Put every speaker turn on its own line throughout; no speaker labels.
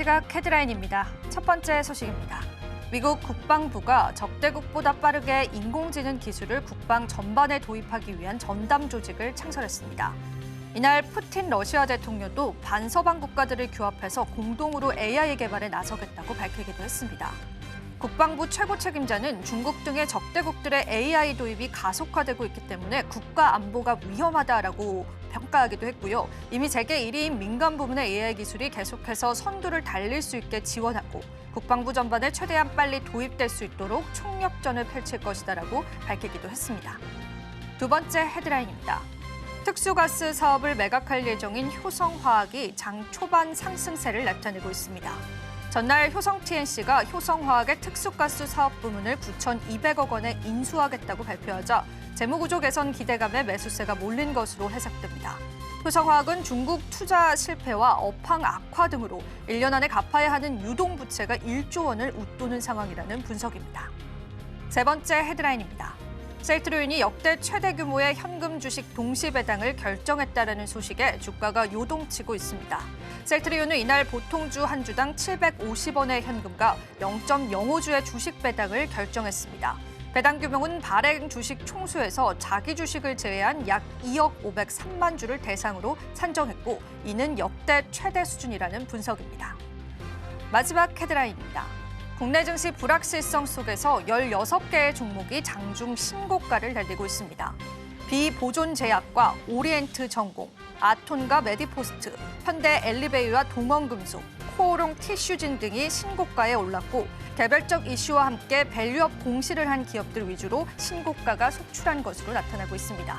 시각 헤드라인입니다. 첫 번째 소식입니다. 미국 국방부가 적대국보다 빠르게 인공지능 기술을 국방 전반에 도입하기 위한 전담 조직을 창설했습니다. 이날 푸틴 러시아 대통령도 반서방 국가들을 규합해서 공동으로 AI 개발에 나서겠다고 밝히기도 했습니다. 국방부 최고 책임자는 중국 등의 적대국들의 AI 도입이 가속화되고 있기 때문에 국가 안보가 위험하다라고 평가하기도 했고요. 이미 세계 1위인 민간 부문의 AI 기술이 계속해서 선두를 달릴 수 있게 지원하고 국방부 전반에 최대한 빨리 도입될 수 있도록 총력전을 펼칠 것이다라고 밝히기도 했습니다. 두 번째 헤드라인입니다. 특수가스 사업을 매각할 예정인 효성화학이 장 초반 상승세를 나타내고 있습니다. 전날 효성-TNC가 효성화학의 특수가스 사업 부문을 9,200억 원에 인수하겠다고 발표하자 재무구조 개선 기대감에 매수세가 몰린 것으로 해석됩니다. 효성화학은 중국 투자 실패와 업황 악화 등으로 1년 안에 갚아야 하는 유동부채가 1조 원을 웃도는 상황이라는 분석입니다. 세 번째 헤드라인입니다. 셀트리온이 역대 최대 규모의 현금 주식 동시 배당을 결정했다라는 소식에 주가가 요동치고 있습니다. 셀트리온은 이날 보통주 한 주당 750원의 현금과 0.05주의 주식 배당을 결정했습니다. 배당 규모는 발행 주식 총수에서 자기 주식을 제외한 약 2억 503만 주를 대상으로 산정했고 이는 역대 최대 수준이라는 분석입니다. 마지막 헤드라인입니다. 국내 증시 불확실성 속에서 16개의 종목이 장중 신고가를 달리고 있습니다. 비보존제약과 오리엔트 전공, 아톤과 메디포스트, 현대 엘리베이와 동원금속, 코오롱 티슈진 등이 신고가에 올랐고 개별적 이슈와 함께 밸류업 공시를 한 기업들 위주로 신고가가 속출한 것으로 나타나고 있습니다.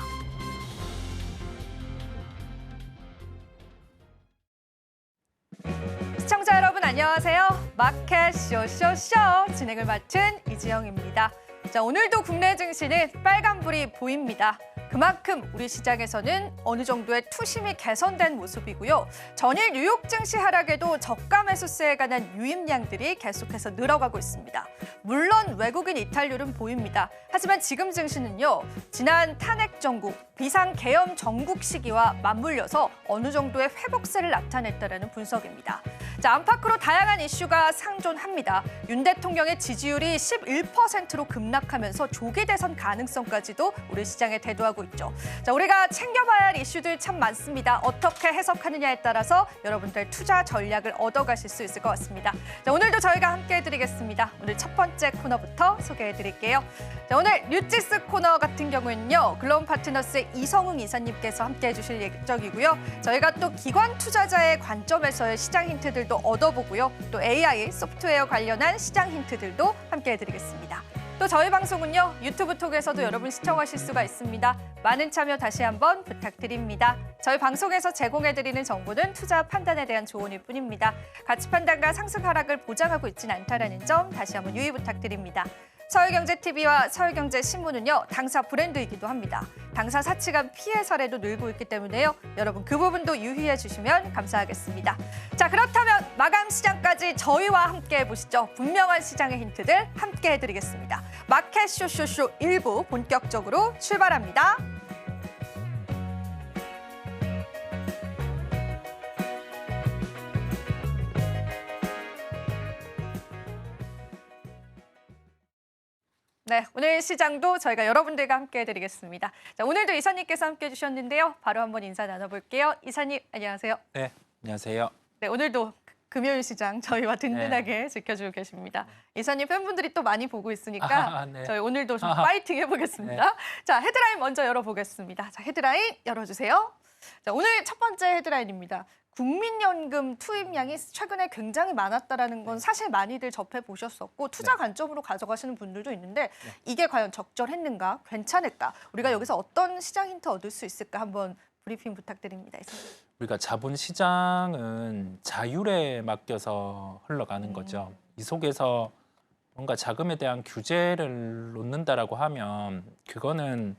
시청자 여러분 안녕하세요. 마켓 쇼쇼쇼 진행을 맡은 이지영입니다. 자, 오늘도 국내 증시는 빨간불이 보입니다. 그만큼 우리 시장에서는 어느 정도의 투심이 개선된 모습이고요. 전일 뉴욕 증시 하락에도 저가 매수세에 관한 유입량들이 계속해서 늘어가고 있습니다. 물론 외국인 이탈률은 보입니다. 하지만 지금 증시는요. 지난 탄핵 정국, 비상 계엄 정국 시기와 맞물려서 어느 정도의 회복세를 나타냈다는 분석입니다. 자, 안팎으로 다양한 이슈가 상존합니다. 윤 대통령의 지지율이 11%로 급락하면서 조기 대선 가능성까지도 우리 시장에 대두하고 있죠. 자, 우리가 챙겨봐야 할 이슈들 참 많습니다. 어떻게 해석하느냐에 따라서 여러분들 투자 전략을 얻어가실 수 있을 것 같습니다. 자, 오늘도 저희가 함께 해드리겠습니다. 오늘 첫 번째 코너부터 소개해드릴게요. 자, 오늘 뉴지스 코너 같은 경우에는요. 글로벌 파트너스의 이성웅 이사님께서 함께 해주실 예정이고요. 저희가 또 기관 투자자의 관점에서의 시장 힌트들도 얻어보고요. 또 AI, 소프트웨어 관련한 시장 힌트들도 함께 해드리겠습니다. 또 저희 방송은요. 유튜브 톡에서도 여러분 시청하실 수가 있습니다. 많은 참여 다시 한번 부탁드립니다. 저희 방송에서 제공해드리는 정보는 투자 판단에 대한 조언일 뿐입니다. 가치 판단과 상승 하락을 보장하고 있지는 않다는 점 다시 한번 유의 부탁드립니다. 서울경제TV와 서울경제신문은요. 당사 브랜드이기도 합니다. 당사 사치간 피해 사례도 늘고 있기 때문에요. 여러분 그 부분도 유의해 주시면 감사하겠습니다. 자, 그렇다면 마감 시장까지 저희와 함께 해보시죠. 분명한 시장의 힌트들 함께 해드리겠습니다. 마켓 쇼쇼쇼 1부 본격적으로 출발합니다. 네, 오늘 시장도 저희가 여러분들과 함께 해드리겠습니다. 자, 오늘도 이사님께서 함께 해주셨는데요. 바로 한번 인사 나눠볼게요. 이사님, 안녕하세요.
네, 안녕하세요.
네, 오늘도 금요일 시장 저희와 든든하게 지켜주고 계십니다. 이사님 팬분들이 또 많이 보고 있으니까
네.
저희 오늘도 좀 파이팅 해보겠습니다.
네.
자, 헤드라인 먼저 열어보겠습니다. 자, 헤드라인 열어주세요. 자, 오늘 첫 번째 헤드라인입니다. 국민연금 투입량이 최근에 굉장히 많았다라는 건 사실 많이들 접해보셨었고 투자 관점으로 가져가시는 분들도 있는데 이게 과연 적절했는가, 괜찮을까? 우리가 여기서 어떤 시장 힌트 얻을 수 있을까 한번 브리핑 부탁드립니다. 이사님.
우리가 자본시장은 자율에 맡겨서 흘러가는 거죠. 이 속에서 뭔가 자금에 대한 규제를 놓는다라고 하면 그거는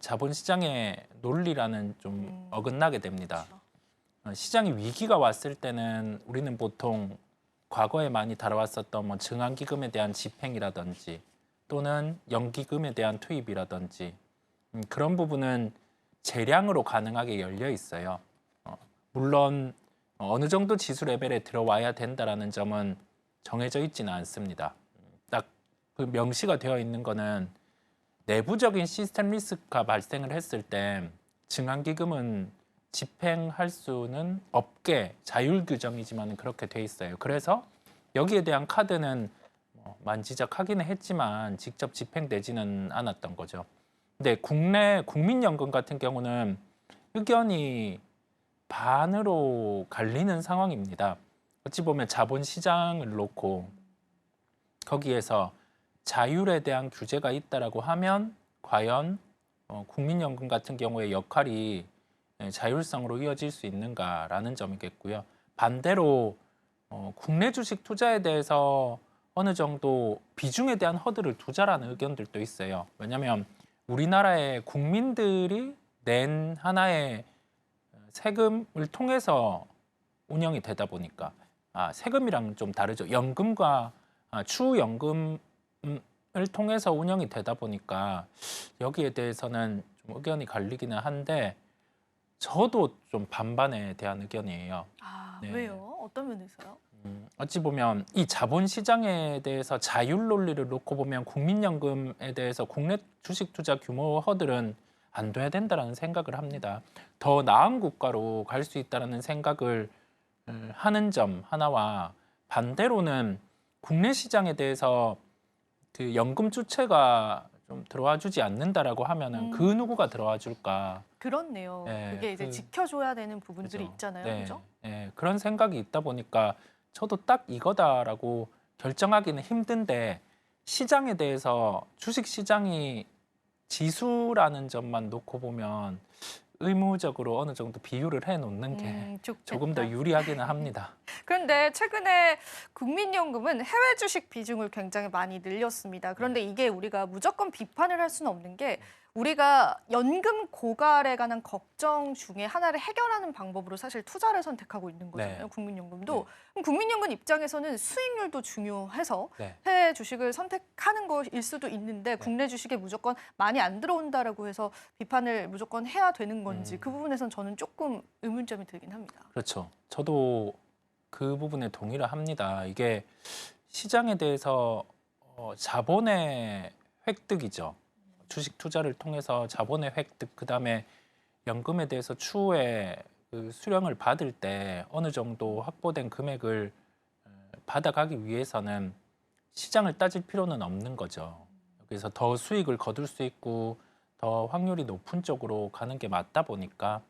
자본시장의 논리라는 좀 어긋나게 됩니다. 시장이 위기가 왔을 때는 우리는 보통 과거에 많이 다뤄왔었던 뭐 증환기금에 대한 집행이라든지 또는 연기금에 대한 투입이라든지 그런 부분은 재량으로 가능하게 열려 있어요. 물론 어느 정도 지수 레벨에 들어와야 된다라는 점은 정해져 있지는 않습니다. 딱 그 명시가 되어 있는 거는 내부적인 시스템 리스크가 발생을 했을 때 증안기금은 집행할 수는 없게 자율 규정이지만 그렇게 돼 있어요. 그래서 여기에 대한 카드는 만지작하기는 했지만 직접 집행되지는 않았던 거죠. 근데 국내 국민연금 같은 경우는 의견이 반으로 갈리는 상황입니다. 어찌 보면 자본시장을 놓고 거기에서 자율에 대한 규제가 있다라고 하면 과연 국민연금 같은 경우의 역할이 자율성으로 이어질 수 있는가라는 점이겠고요. 반대로 국내 주식 투자에 대해서 어느 정도 비중에 대한 허들을 두자라는 의견들도 있어요. 왜냐하면 우리나라의 국민들이 낸 하나의 세금을 통해서 운영이 되다 보니까 세금이랑 좀 다르죠. 연금과 추후연금을 통해서 운영이 되다 보니까 여기에 대해서는 좀 의견이 갈리기는 한데 저도 좀 반반에 대한 의견이에요. 네.
왜요? 어떤 면에서요?
어찌 보면 이 자본시장에 대해서 자율 논리를 놓고 보면 국민연금에 대해서 국내 주식 투자 규모 허들은 안 돼야 된다라는 생각을 합니다. 더 나은 국가로 갈 수 있다라는 생각을 하는 점 하나와 반대로는 국내 시장에 대해서 그 연금 주체가 좀 들어와 주지 않는다라고 하면은 그 누구가 들어와 줄까?
그렇네요.
네,
그게 이제 지켜줘야 되는 부분들이 있잖아요.
네,
그죠?
네, 그런 생각이 있다 보니까 저도 딱 이거다라고 결정하기는 힘든데 시장에 대해서 주식 시장이 지수라는 점만 놓고 보면 의무적으로 어느 정도 비율을 해놓는 게 조금 더 유리하기는 합니다.
그런데 최근에 국민연금은 해외 주식 비중을 굉장히 많이 늘렸습니다. 그런데 이게 우리가 무조건 비판을 할 수는 없는 게 우리가 연금 고갈에 관한 걱정 중에 하나를 해결하는 방법으로 사실 투자를 선택하고 있는 거잖아요.
네.
국민연금도. 그럼 국민연금 입장에서는 수익률도 중요해서
네.
해외 주식을 선택하는 것일 수도 있는데 국내 주식에 무조건 많이 안 들어온다라고 해서 비판을 무조건 해야 되는 건지 그 부분에선 저는 조금 의문점이 들긴 합니다.
그렇죠. 저도 그 부분에 동의를 합니다. 이게 시장에 대해서 자본의 획득이죠. 주식 투자를 통해서 자본의 획득, 그다음에 연금에 대해서 추후에 그 수령을 받을 때 어느 정도 확보된 금액을 받아가기 위해서는 시장을 따질 필요는 없는 거죠. 그래서 더 수익을 거둘 수 있고 더 확률이 높은 쪽으로 가는 게 맞다 보니까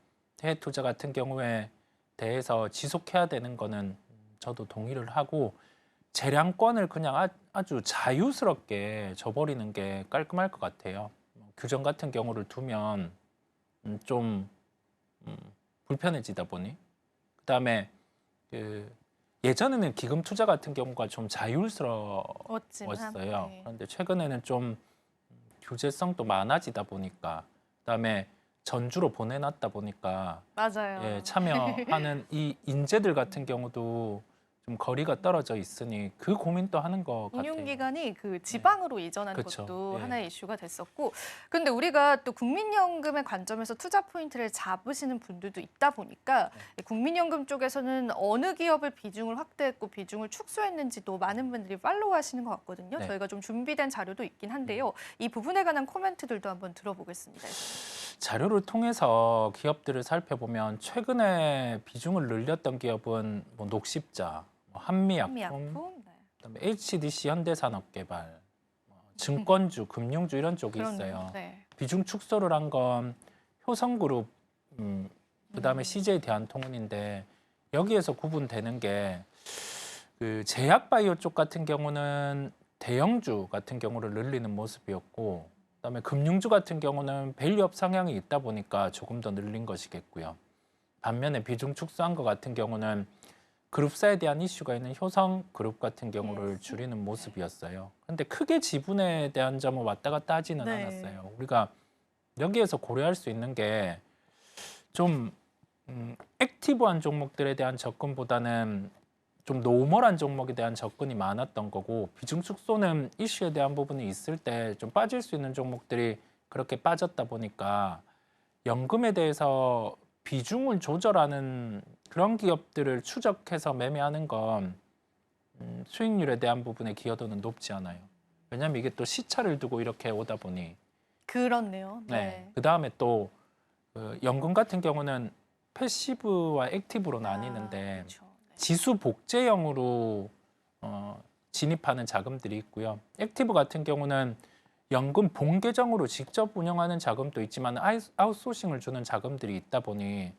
해외 투자 같은 경우에 대해서 지속해야 되는 거는 저도 동의를 하고 재량권을 그냥 아주 자유스럽게 줘버리는 게 깔끔할 것 같아요. 규정 같은 경우를 두면 좀 불편해지다 보니 그다음에 그 예전에는 기금 투자 같은 경우가 좀 자율스러웠어요.
네.
그런데 최근에는 좀 규제성도 많아지다 보니까 그다음에 전주로 보내놨다 보니까
맞아요.
예, 참여하는 이 인재들 같은 경우도 좀 거리가 떨어져 있으니 그 고민도 하는 것 같아요.
운용 기간이 그 지방으로 이전하는
그쵸.
것도
예.
하나의 이슈가 됐었고, 근데 우리가 또 국민연금의 관점에서 투자 포인트를 잡으시는 분들도 있다 보니까 국민연금 쪽에서는 어느 기업을 비중을 확대했고 비중을 축소했는지도 많은 분들이 팔로우하시는 것 같거든요.
네.
저희가 좀 준비된 자료도 있긴 한데요. 이 부분에 관한 코멘트들도 한번 들어보겠습니다.
자료를 통해서 기업들을 살펴보면 최근에 비중을 늘렸던 기업은 뭐 녹십자, 한미약품,
한미약품, 네.
그다음에 HDC 현대산업개발, 증권주, 금융주 이런 쪽이 있어요.
네.
비중 축소를 한 건 효성그룹, 그다음에 CJ 대한통운인데 여기에서 구분되는 게 그 제약바이오 쪽 같은 경우는 대형주 같은 경우를 늘리는 모습이었고, 그다음에 금융주 같은 경우는 밸류업 상향이 있다 보니까 조금 더 늘린 것이겠고요. 반면에 비중 축소한 것 같은 경우는 그룹사에 대한 이슈가 있는 효성그룹 같은 경우를 줄이는 모습이었어요. 그런데 크게 지분에 대한 점은 왔다 갔다 하지는
네.
않았어요. 우리가 여기에서 고려할 수 있는 게 좀 액티브한 종목들에 대한 접근보다는 좀 노멀한 종목에 대한 접근이 많았던 거고, 비중 축소는 이슈에 대한 부분이 있을 때 좀 빠질 수 있는 종목들이 그렇게 빠졌다 보니까 연금에 대해서 비중을 조절하는 그런 기업들을 추적해서 매매하는 건 수익률에 대한 부분의 기여도는 높지 않아요. 왜냐하면 이게 또 시차를 두고 이렇게 오다 보니
그렇네요.
네. 그다음에 또 연금 같은 경우는 패시브와 액티브로 나뉘는데
그렇죠. 네.
지수 복제형으로 진입하는 자금들이 있고요. 액티브 같은 경우는 연금 본계정으로 직접 운영하는 자금도 있지만 아웃소싱을 주는 자금들이 있다 보니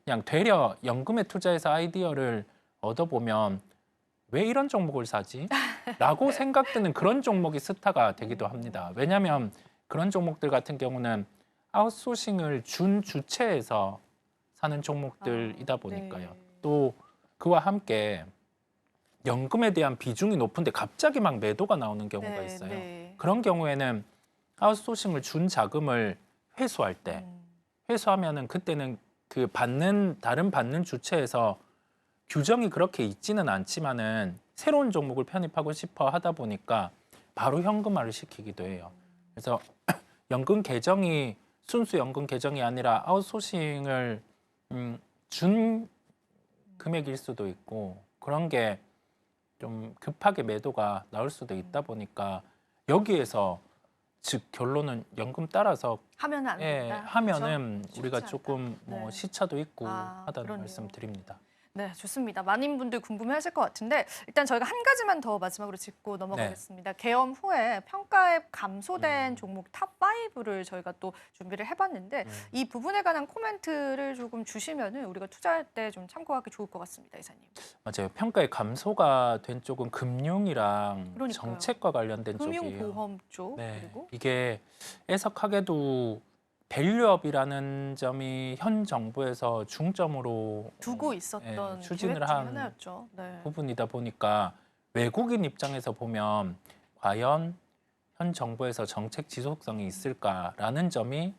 그냥 되려 연금에 투자해서 아이디어를 얻어보면 왜 이런 종목을 사지? 라고 생각드는 그런 종목이 스타가 되기도 합니다. 왜냐하면 그런 종목들 같은 경우는 아웃소싱을 준 주체에서 사는 종목들이다 보니까요.
네.
또 그와 함께 연금에 대한 비중이 높은데 갑자기 막 매도가 나오는 경우가
네,
있어요.
네.
그런 경우에는 아웃소싱을 준 자금을 회수할 때 회수하면은 그때는 그 다른 받는 주체에서 규정이 그렇게 있지는 않지만은 새로운 종목을 편입하고 싶어 하다 보니까 바로 현금화를 시키기도 해요. 그래서 연금 계정이 순수 연금 계정이 아니라 아웃소싱을 준 금액일 수도 있고 그런 게 좀 급하게 매도가 나올 수도 있다 보니까 여기에서 즉 결론은 연금 따라서
하면 안 된다.
하면은
그렇죠?
우리가
쉽지
조금
않다.
뭐
네.
시차도 있고 하다는
그러네요.
말씀 드립니다.
네, 좋습니다. 많은 분들 궁금해하실 것 같은데 일단 저희가 한 가지만 더 마지막으로 짚고 넘어가겠습니다. 개엄 후에 평가액 감소된 종목 탑 5를 저희가 또 준비를 해봤는데 이 부분에 관한 코멘트를 조금 주시면은 우리가 투자할 때 좀 참고하기 좋을 것 같습니다, 이사님.
맞아요. 평가의 감소가 된 쪽은 금융이랑
그러니까요.
정책과 관련된 쪽이에요.
금융보험 쪽
네,
그리고
이게 애석하게도 밸류업이라는 점이 현 정부에서 중점으로
두고 있었던
추진을
계획 중에
한
하나였죠. 네.
부분이다 보니까 외국인 입장에서 보면 과연 현 정부에서 정책 지속성이 있을까라는 점이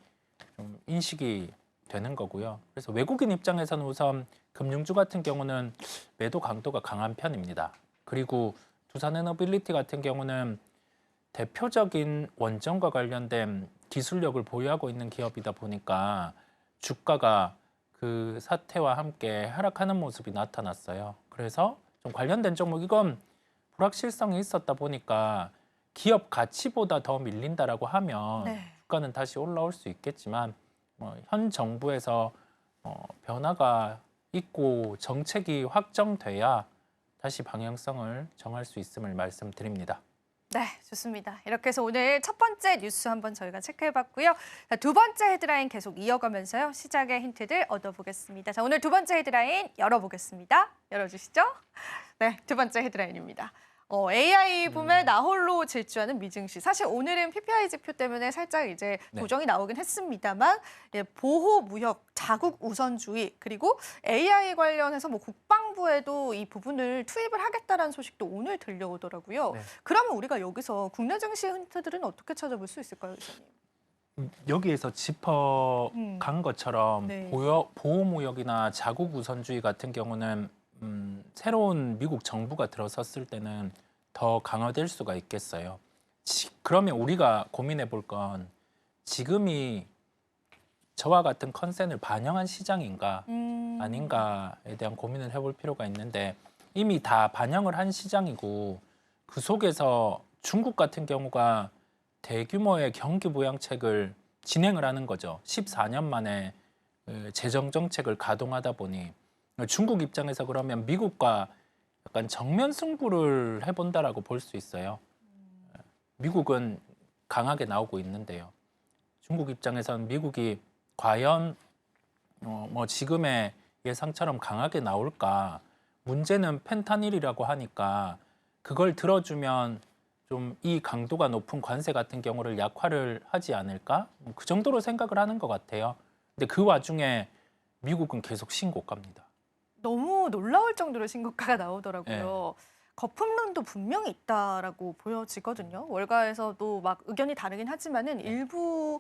좀 인식이 되는 거고요. 그래서 외국인 입장에서는 우선 금융주 같은 경우는 매도 강도가 강한 편입니다. 그리고 두산에너빌리티 같은 경우는 대표적인 원전과 관련된 기술력을 보유하고 있는 기업이다 보니까 주가가 그 사태와 함께 하락하는 모습이 나타났어요. 그래서 좀 관련된 종목 이건 불확실성이 있었다 보니까 기업 가치보다 더 밀린다라고 하면
네.
주가는 다시 올라올 수 있겠지만 현 정부에서 변화가 있고 정책이 확정돼야 다시 방향성을 정할 수 있음을 말씀드립니다.
네, 좋습니다. 이렇게 해서 오늘 첫 번째 뉴스 한번 저희가 체크해봤고요. 자, 두 번째 헤드라인 계속 이어가면서요. 시작의 힌트들 얻어보겠습니다. 자, 오늘 두 번째 헤드라인 열어보겠습니다. 열어주시죠. 네, 두 번째 헤드라인입니다. AI 붐에 나홀로 질주하는 미증시. 사실 오늘은 PPI 지표 때문에 살짝 이제 조정이 나오긴 했습니다만 보호 무역, 자국 우선주의 그리고 AI 관련해서 뭐 국방부에도 이 부분을 투입을 하겠다라는 소식도 오늘 들려오더라고요.
네.
그러면 우리가 여기서 국내 증시 힌트들은 어떻게 찾아볼 수 있을까요, 이사님?
여기에서 짚어간 것처럼
네.
보호무역이나 자국 우선주의 같은 경우는 새로운 미국 정부가 들어섰을 때는 더 강화될 수가 있겠어요. 그러면 우리가 고민해 볼 건 지금이 저와 같은 컨센을 반영한 시장인가 아닌가에 대한 고민을 해볼 필요가 있는데 이미 다 반영을 한 시장이고 그 속에서 중국 같은 경우가 대규모의 경기 부양책을 진행을 하는 거죠. 14년 만에 재정 정책을 가동하다 보니 중국 입장에서 그러면 미국과 약간 정면 승부를 해본다라고 볼 수 있어요. 미국은 강하게 나오고 있는데요. 중국 입장에서는 미국이 과연 뭐 지금의 예상처럼 강하게 나올까? 문제는 펜타닐이라고 하니까 그걸 들어주면 좀 이 강도가 높은 관세 같은 경우를 약화를 하지 않을까? 그 정도로 생각을 하는 것 같아요. 근데 그 와중에 미국은 계속 신고가입니다.
너무 놀라울 정도로 신고가가 나오더라고요. 거품론도 분명히 있다라고 보여지거든요. 월가에서도 막 의견이 다르긴 하지만은 일부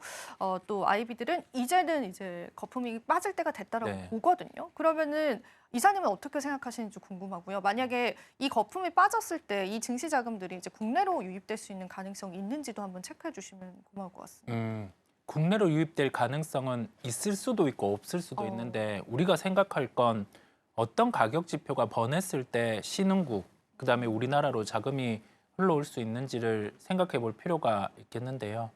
또 아이비들은 이제는 이제 거품이 빠질 때가 됐다라고 보거든요. 그러면은 이사님은 어떻게 생각하시는지 궁금하고요. 만약에 이 거품이 빠졌을 때 이 증시 자금들이 이제 국내로 유입될 수 있는 가능성이 있는지도 한번 체크해 주시면 고마울 것 같습니다.
국내로 유입될 가능성은 있을 수도 있고 없을 수도 있는데 우리가 생각할 건 어떤 가격 지표가 번했을 때 신흥국, 그다음에 우리나라로 자금이 흘러올 수 있는지를 생각해 볼 필요가 있겠는데요.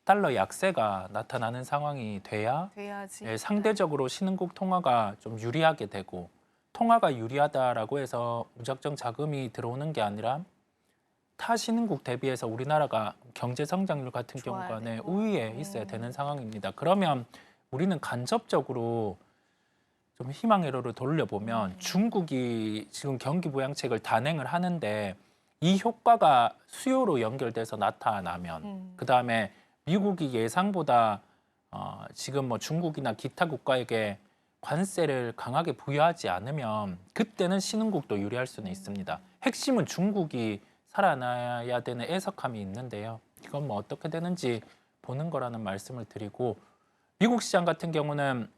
달러 약세가 나타나는 상황이
돼야지.
예, 상대적으로 신흥국 통화가 좀 유리하게 되고, 통화가 유리하다라고 해서 무작정 자금이 들어오는 게 아니라 타 신흥국 대비해서 우리나라가 경제 성장률 같은
좋아야
경우가
되고.
우위에 있어야 되는 상황입니다. 그러면 우리는 간접적으로 좀 희망 회로를 돌려보면 중국이 지금 경기 부양책을 단행을 하는데 이 효과가 수요로 연결돼서 나타나면 그다음에 미국이 예상보다 지금 뭐 중국이나 기타 국가에게 관세를 강하게 부여하지 않으면 그때는 신흥국도 유리할 수는 있습니다. 핵심은 중국이 살아나야 되는 애석함이 있는데요. 이건 뭐 어떻게 되는지 보는 거라는 말씀을 드리고, 미국 시장 같은 경우는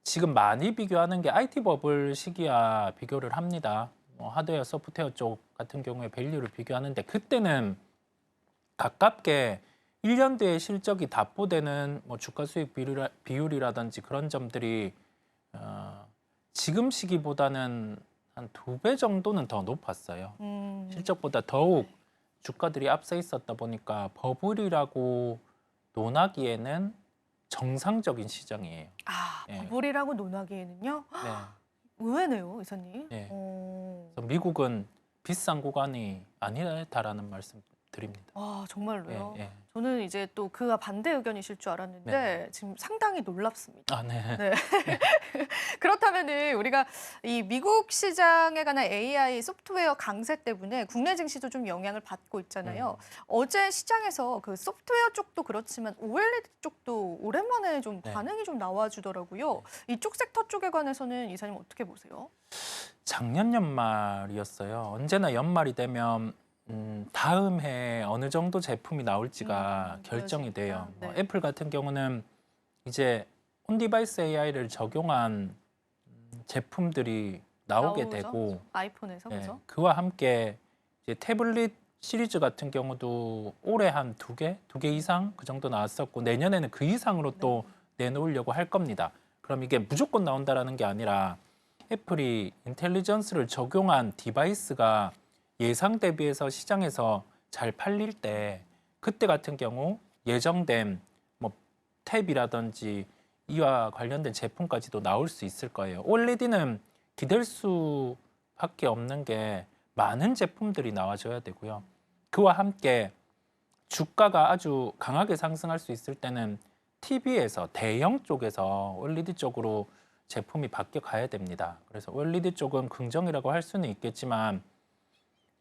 지금 많이 비교하는 게 IT 버블 시기와 비교를 합니다. 뭐 하드웨어, 소프트웨어 쪽 같은 경우에 밸류를 비교하는데 그때는 가깝게 1년 뒤에 실적이 답보되는 뭐 주가 수익 비율이라든지 그런 점들이 지금 시기보다는 한 2배 정도는 더 높았어요. 실적보다 더욱 주가들이 앞서 있었다 보니까 버블이라고 논하기에는 정상적인 시장이에요. 예.
버블이라고 논하기에는요?
네.
의외네요, 이사님.
네. 그래서 미국은 비싼 구간이 아니다라는 말씀 드립니다.
정말로요?
예, 예.
저는 이제 또 그와 반대 의견이실 줄 알았는데
네.
지금 상당히 놀랍습니다.
네.
네. 그렇다면은 우리가 이 미국 시장에 관한 AI 소프트웨어 강세 때문에 국내 증시도 좀 영향을 받고 있잖아요. 어제 시장에서 그 소프트웨어 쪽도 그렇지만 OLED 쪽도 오랜만에 좀
네.
반응이 좀 나와주더라고요. 이쪽 섹터 쪽에 관해서는 이사님 어떻게 보세요?
작년 연말이었어요. 언제나 연말이 되면 다음 해 어느 정도 제품이 나올지가 결정이 돼요.
네.
뭐 애플 같은 경우는 이제 온디바이스 AI를 적용한 제품들이 나오게
나오죠?
되고,
아이폰에서
예,
그죠?
그와 함께 이제 태블릿 시리즈 같은 경우도 올해 한 2개 이상 그 정도 나왔었고 내년에는 그 이상으로 또 내놓으려고 할 겁니다. 그럼 이게 무조건 나온다라는 게 아니라 애플이 인텔리전스를 적용한 디바이스가 예상 대비해서 시장에서 잘 팔릴 때 그때 같은 경우 예정된 뭐 탭이라든지 이와 관련된 제품까지도 나올 수 있을 거예요. OLED는 기댈 수밖에 없는 게 많은 제품들이 나와줘야 되고요. 그와 함께 주가가 아주 강하게 상승할 수 있을 때는 TV에서 대형 쪽에서 OLED 쪽으로 제품이 바뀌어 가야 됩니다. 그래서 OLED 쪽은 긍정이라고 할 수는 있겠지만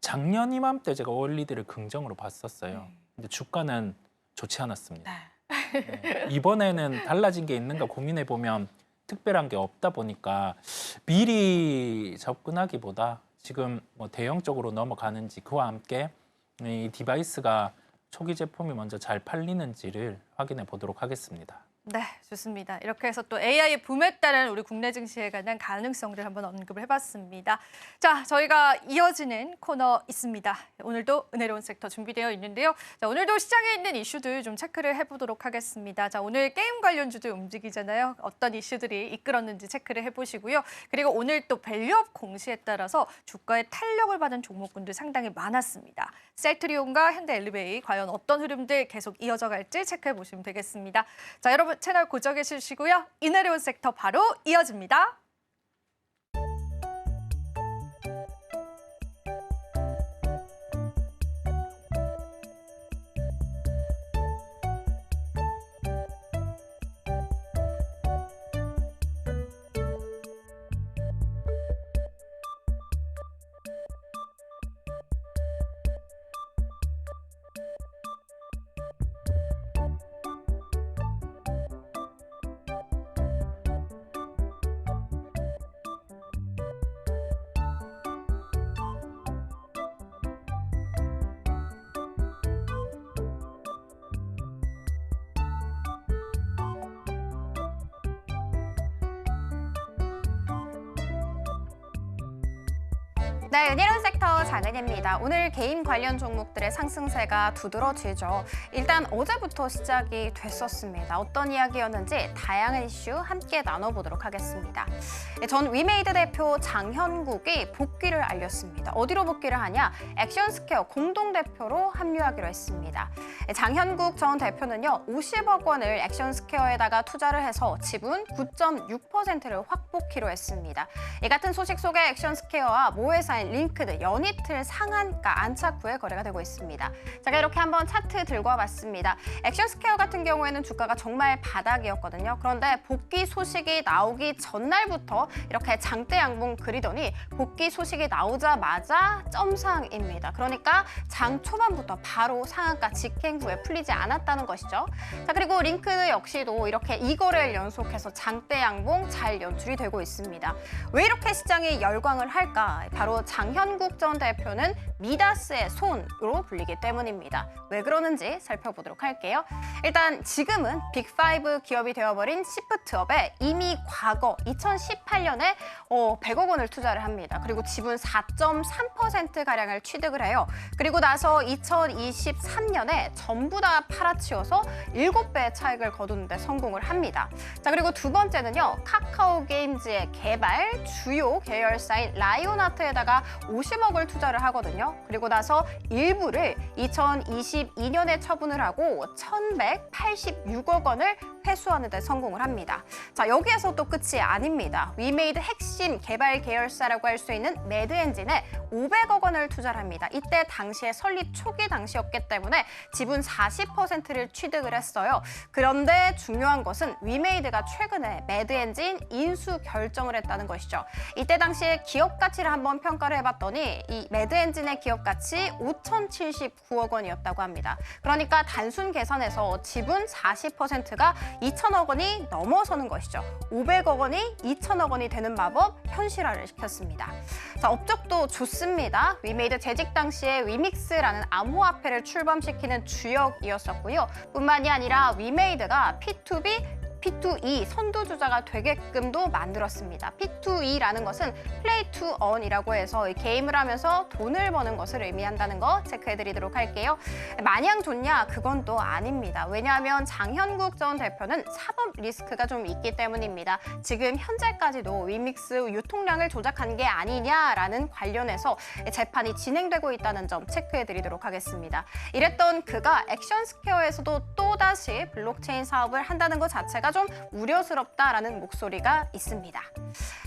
작년 이맘때 제가 OLED를 긍정으로 봤었어요. 근데 주가는 좋지 않았습니다. 네. 이번에는 달라진 게 있는가 고민해 보면 특별한 게 없다 보니까 미리 접근하기보다 지금 뭐 대형 쪽으로 넘어가는지 그와 함께 이 디바이스가 초기 제품이 먼저 잘 팔리는지를 확인해 보도록 하겠습니다.
네, 좋습니다. 이렇게 해서 또 AI 붐에 따른 우리 국내 증시에 관한 가능성들 한번 언급을 해봤습니다. 자, 저희가 이어지는 코너 있습니다. 오늘도 은혜로운 섹터 준비되어 있는데요. 자, 오늘도 시장에 있는 이슈들 좀 체크를 해보도록 하겠습니다. 자, 오늘 게임 관련주들 움직이잖아요. 어떤 이슈들이 이끌었는지 체크를 해보시고요. 그리고 오늘 또 밸류업 공시에 따라서 주가의 탄력을 받은 종목군들 상당히 많았습니다. 셀트리온과 현대엘리베이 과연 어떤 흐름들 계속 이어져 갈지 체크해 보시면 되겠습니다. 자, 여러분 채널 고정해 주시고요. 이내려온 섹터 바로 이어집니다.
네, 은일한 섹터 장은혜입니다. 오늘 개인 관련 종목들의 상승세가 두드러지죠. 일단 어제부터 시작이 됐었습니다. 어떤 이야기였는지 다양한 이슈 함께 나눠보도록 하겠습니다. 전 위메이드 대표 장현국이 복귀를 알렸습니다. 어디로 복귀를 하냐? 액션스퀘어 공동대표로 합류하기로 했습니다. 장현국 전 대표는요, 50억 원을 액션스퀘어에다가 투자를 해서 지분 9.6%를 확보키로 했습니다. 이 같은 소식 속에 액션스퀘어와 모회사인 링크드, 연이틀 상한가 안착 후에 거래가 되고 있습니다. 제가 이렇게 한번 차트 들고 와봤습니다. 액션스퀘어 같은 경우에는 주가가 정말 바닥이었거든요. 그런데 복귀 소식이 나오기 전날부터 이렇게 장대 양봉 그리더니 복귀 소식이 나오자마자 점상입니다. 그러니까 장 초반부터 바로 상한가 직행 후에 풀리지 않았다는 것이죠. 자, 그리고 링크드 역시도 이렇게 2거래일 연속해서 장대 양봉 잘 연출이 되고 있습니다. 왜 이렇게 시장이 열광을 할까? 바로 장현국 전 대표는 미다스의 손으로 불리기 때문입니다. 왜 그러는지 살펴보도록 할게요. 일단 지금은 빅5 기업이 되어버린 시프트업에 이미 과거 2018년에 100억 원을 투자를 합니다. 그리고 지분 4.3%가량을 취득을 해요. 그리고 나서 2023년에 전부 다 팔아치워서 7배의 차익을 거두는데 성공을 합니다. 자, 그리고 두 번째는요, 카카오 게임즈의 개발 주요 계열사인 라이온하트에다가 50억을 투자를 하거든요. 그리고 나서 일부를 2022년에 처분을 하고 1,186억 원을 회수하는 데 성공을 합니다. 자, 여기에서 또 끝이 아닙니다. 위메이드 핵심 개발 계열사라고 할 수 있는 매드엔진에 500억 원을 투자를 합니다. 이때 당시에 설립 초기 당시였기 때문에 지분 40%를 취득을 했어요. 그런데 중요한 것은 위메이드가 최근에 매드엔진 인수 결정을 했다는 것이죠. 이때 당시에 기업 가치를 한번 평가를 해봤더니 이 매드엔진의 기업 가치 5,079억 원이었다고 합니다. 그러니까 단순 계산해서 지분 40%가 2천억 원이 넘어서는 것이죠. 500억 원이 2천억 원이 되는 마법 현실화를 시켰습니다. 자, 업적도 좋습니다. 위메이드 재직 당시에 위믹스라는 암호화폐를 출범시키는 주역이었었고요. 뿐만이 아니라 위메이드가 P2B P2E 선두주자가 되게끔도 만들었습니다. P2E라는 것은 플레이 투 언이라고 해서 게임을 하면서 돈을 버는 것을 의미한다는 거 체크해드리도록 할게요. 마냥 좋냐? 그건 또 아닙니다. 왜냐하면 장현국 전 대표는 사법 리스크가 좀 있기 때문입니다. 지금 현재까지도 위믹스 유통량을 조작한 게 아니냐라는 관련해서 재판이 진행되고 있다는 점 체크해드리도록 하겠습니다. 이랬던 그가 액션스퀘어에서도 또다시 블록체인 사업을 한다는 것 자체가 좀 우려스럽다라는 목소리가 있습니다.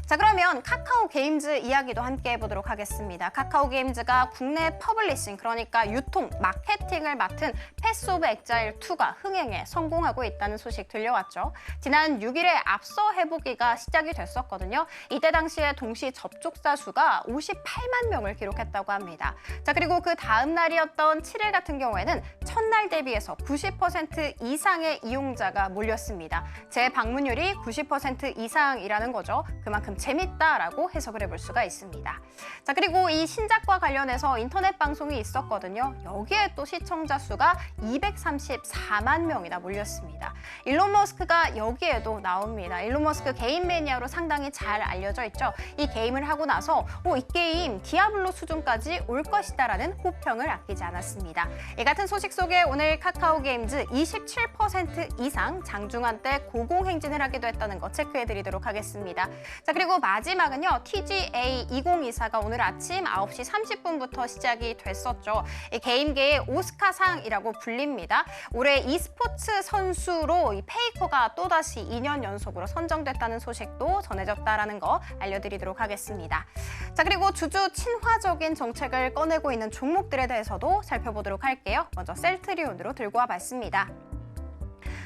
자, 그러면 카카오 게임즈 이야기도 함께 해보도록 하겠습니다. 카카오 게임즈가 국내 퍼블리싱, 그러니까 유통, 마케팅을 맡은 패스 오브 엑자일 2가 흥행에 성공하고 있다는 소식 들려왔죠. 지난 6일에 앞서 해보기가 시작이 됐었거든요. 이때 당시에 동시 접촉자 수가 58만 명을 기록했다고 합니다. 자, 그리고 그 다음 날이었던 7일 같은 경우에는 첫날 대비해서 90% 이상의 이용자가 몰렸습니다. 재방문율이 90% 이상이라는 거죠. 그만큼 재밌다라고 해석을 해볼 수가 있습니다. 자, 그리고 이 신작과 관련해서 인터넷 방송이 있었거든요. 여기에 또 시청자 수가 234만 명이나 몰렸습니다. 일론 머스크가 여기에도 나옵니다. 일론 머스크 게임 매니아로 상당히 잘 알려져 있죠. 이 게임을 하고 나서 이 게임 디아블로 수준까지 올 것이다라는 호평을 아끼지 않았습니다. 이 같은 소식 속에 오늘 카카오 게임즈 27% 이상 장중한 때 고공행진을 하기도 했다는 거 체크해드리도록 하겠습니다. 자, 그리고 마지막은요, TGA 2024가 오늘 아침 9시 30분부터 시작이 됐었죠. 이 게임계의 오스카상이라고 불립니다. 올해 e스포츠 선수로 이 페이커가 또다시 2년 연속으로 선정됐다는 소식도 전해졌다라는 거 알려드리도록 하겠습니다. 자, 그리고 주주 친화적인 정책을 꺼내고 있는 종목들에 대해서도 살펴보도록 할게요. 먼저 셀트리온으로 들고 와봤습니다.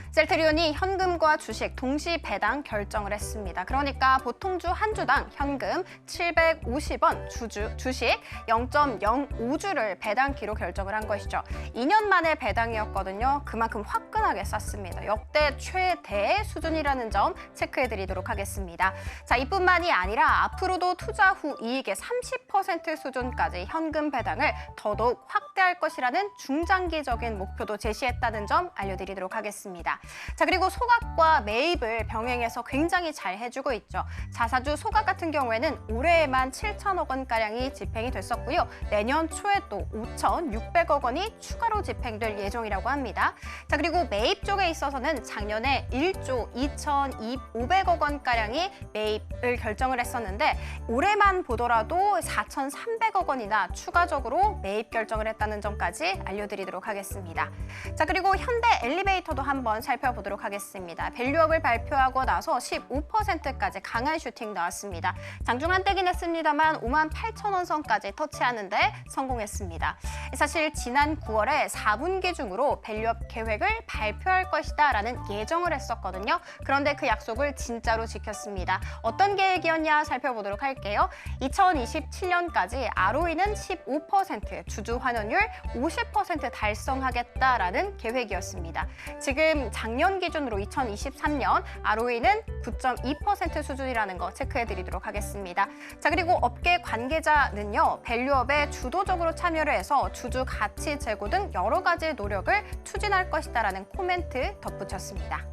셀트리온이 현금과 주식 동시 배당 결정을 했습니다. 그러니까 보통주 한 주당 현금 750원, 주식 0.05주를 배당키로 결정을 한 것이죠. 2년 만에 배당이었거든요. 그만큼 화끈하게 쌌습니다. 역대 최대의 수준이라는 점 체크해드리도록 하겠습니다. 자, 이뿐만이 아니라 앞으로도 투자 후 이익의 30% 수준까지 현금 배당을 더더욱 확대 확대할 것이라는 중장기적인 목표도 제시했다는 점 알려드리도록 하겠습니다. 자, 그리고 소각과 매입을 병행해서 굉장히 잘 해주고 있죠. 자사주 소각 같은 경우에는 올해에만 7천억 원가량이 집행이 됐었고요. 내년 초에 또 5,600억 원이 추가로 집행될 예정이라고 합니다. 자, 그리고 매입 쪽에 있어서는 작년에 1조 2,500억 원가량이 매입을 결정을 했었는데 올해만 보더라도 4,300억 원이나 추가적으로 매입 결정을 했다는 점까지 알려드리도록 하겠습니다. 자, 그리고 현대 엘리베이터도 한번 살펴보도록 하겠습니다. 밸류업을 발표하고 나서 15%까지 강한 슈팅 나왔습니다. 장중 한때긴 했습니다만 58,000원 선까지 터치하는데 성공했습니다. 사실 지난 9월에 4분기 중으로 밸류업 계획을 발표할 것이다라는 예정을 했었거든요. 그런데 그 약속을 진짜로 지켰습니다. 어떤 계획이었냐 살펴보도록 할게요. 2027년까지 ROE는 15%, 주주 환원율 50% 달성하겠다라는 계획이었습니다. 지금 작년 기준으로 2023년 ROE는 9.2% 수준이라는 거 체크해드리도록 하겠습니다. 자, 그리고 업계 관계자는요, 밸류업에 주도적으로 참여를 해서 주주 가치 제고 등 여러 가지 노력을 추진할 것이다라는 코멘트 덧붙였습니다.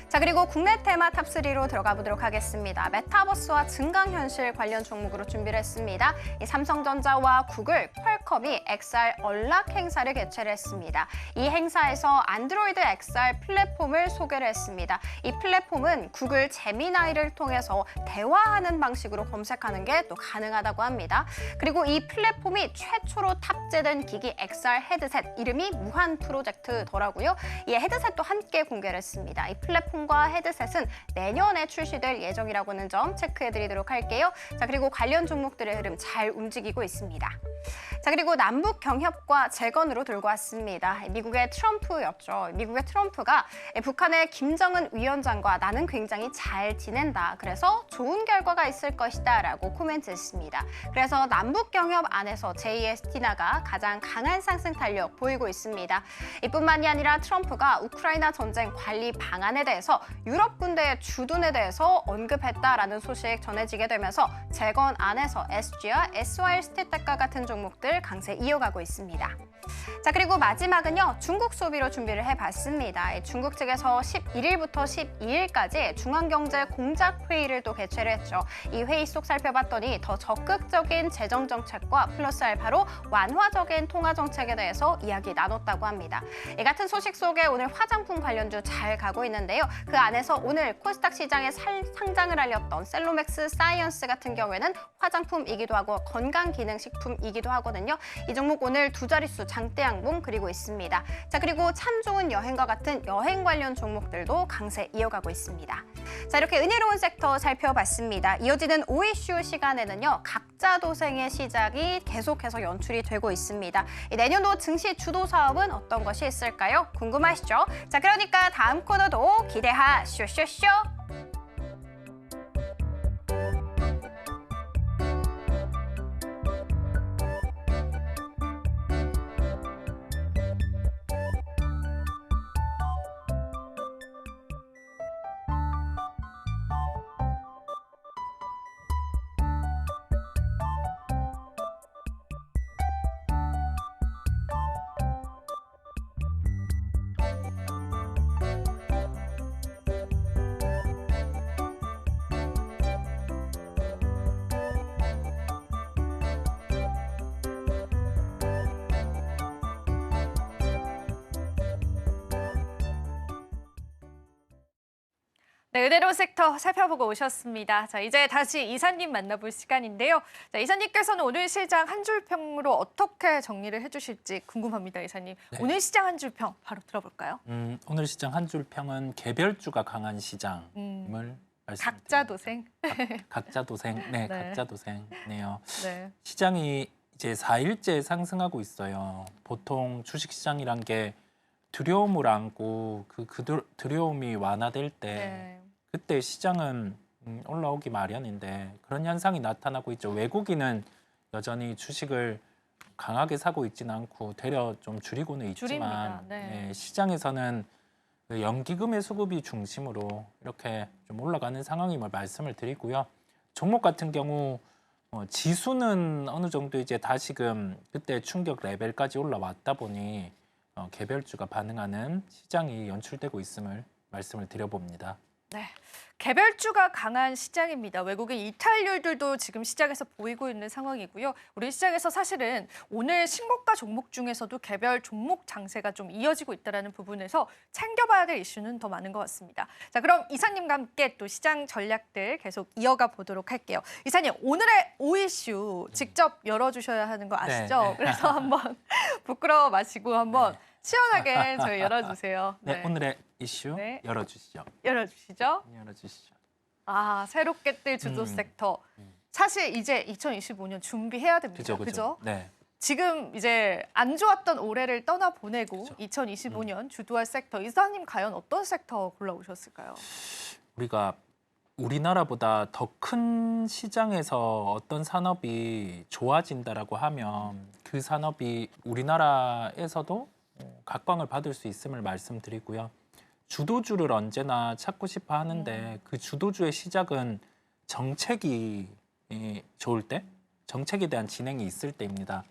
자, 그리고 국내 테마 탑3로 들어가 보도록 하겠습니다. 메타버스와 증강현실 관련 종목으로 준비를 했습니다. 이 삼성전자와 구글, 퀄컴이 XR 언락 행사를 개최를 했습니다. 이 행사에서 안드로이드 XR 플랫폼을 소개를 했습니다. 이 플랫폼은 구글 제미나이를 통해서 대화하는 방식으로 검색하는 게 또 가능하다고 합니다. 그리고 이 플랫폼이 최초로 탑재된 기기 XR 헤드셋, 이름이 무한 프로젝트더라고요. 이 헤드셋도 함께 공개를 했습니다. 이 플랫폼과 헤드셋은 내년에 출시될 예정이라고 하는 점 체크해드리도록 할게요. 자, 그리고 관련 종목들의 흐름 잘 움직이고 있습니다. 자, 그리고 남북 경협과 재건으로 들고 왔습니다. 미국의 트럼프였죠. 미국의 트럼프가 북한의 김정은 위원장과 나는 굉장히 잘 지낸다. 그래서 좋은 결과가 있을 것이다 라고 코멘트했습니다. 그래서 남북 경협 안에서 제2의 스티나가 가장 강한 상승 탄력 보이고 있습니다. 이뿐만이 아니라 트럼프가 우크라이나 전쟁 관리 방안에 대해서 유럽 군대의 주둔에 대해서 언급했다라는 소식 전해지게 되면서 재건 안에서 SG와 SYL 스태텍과 같은 종목들 강세 이어가고 있습니다. 자, 그리고 마지막은요, 중국 소비로 준비를 해봤습니다. 중국 측에서 11일부터 12일까지 중앙경제 공작 회의를 또 개최를 했죠. 이 회의 속 살펴봤더니 더 적극적인 재정 정책과 플러스 알파로 완화적인 통화 정책에 대해서 이야기 나눴다고 합니다. 이 같은 소식 속에 오늘 화장품 관련주 잘 가고 있는데요. 그 안에서 오늘 코스닥 시장에 상장을 알렸던 셀로맥스 사이언스 같은 경우에는 화장품이기도 하고 건강기능식품이기도 하거든요. 이 종목 오늘 두 자릿수 장대 양봉 그리고 있습니다. 자, 그리고 참 좋은 여행과 같은 여행 관련 종목들도 강세 이어가고 있습니다. 자, 이렇게 은혜로운 섹터 살펴봤습니다. 이어지는 오이슈 시간에는요, 각자 도생의 시작이 계속해서 연출이 되고 있습니다. 내년도 증시 주도 사업은 어떤 것이 있을까요? 궁금하시죠? 자, 그러니까 다음 코너도 기대하쇼쇼쇼!
네, 은혜로운 섹터 살펴보고 오셨습니다. 자, 이제 다시 이사님 만나볼 시간인데요. 자, 이사님께서는 오늘 시장 한 줄 평으로 어떻게 정리를 해주실지 궁금합니다, 이사님.
네.
오늘 시장 한 줄 평 바로 들어볼까요?
오늘 시장 한 줄 평은 개별주가 강한 시장을 말씀드립니다.
각자 도생.
각자 도생, 네,
네.
각자 도생네요.
네.
시장이 이제 4일째 상승하고 있어요. 보통 주식시장이란 게 두려움을 안고 그 두려움이 완화될 때
네.
그때 시장은 올라오기 마련인데 그런 현상이 나타나고 있죠. 외국인은 여전히 주식을 강하게 사고 있지는 않고 되려 좀 줄이고는 있지만
줄입니다. 네.
시장에서는 그 연기금의 수급이 중심으로 이렇게 좀 올라가는 상황임을 말씀을 드리고요. 종목 같은 경우 지수는 어느 정도 이제 다시금 그때 충격 레벨까지 올라왔다 보니 개별주가 반응하는 시장이 연출되고 있음을 말씀을 드려봅니다.
네, 개별주가 강한 시장입니다. 외국인 이탈률들도 지금 시장에서 보이고 있는 상황이고요. 우리 시장에서 사실은 오늘 신고가 종목 중에서도 개별 종목 장세가 좀 이어지고 있다는 부분에서 챙겨봐야 될 이슈는 더 많은 것 같습니다. 자, 그럼 이사님과 함께 또 시장 전략들 계속 이어가 보도록 할게요. 이사님, 오늘의 5이슈 직접 열어주셔야 하는 거 아시죠?
네.
그래서 한번 부끄러워 마시고 한번 시원하게 저희 열어주세요.
네, 오늘의 이슈
네.
열어주시죠.
열어주시죠.
열어주시죠.
아, 새롭게 뜰 주도 섹터. 사실 이제 2025년 준비해야 됩니다. 그죠?
네.
지금 이제 안 좋았던 올해를 떠나보내고
그죠.
2025년 주도할 섹터. 이사님 과연 어떤 섹터 골라오셨을까요?
우리가 우리나라보다 더 큰 시장에서 어떤 산업이 좋아진다라고 하면 그 산업이 우리나라에서도 각광을 받을 수 있음을 말씀드리고요. 주도주를 언제나 찾고 싶어 하는데 그 주도주의 시작은 정책이 좋을 때, 정책에 대한 진행이 있을 때입니다.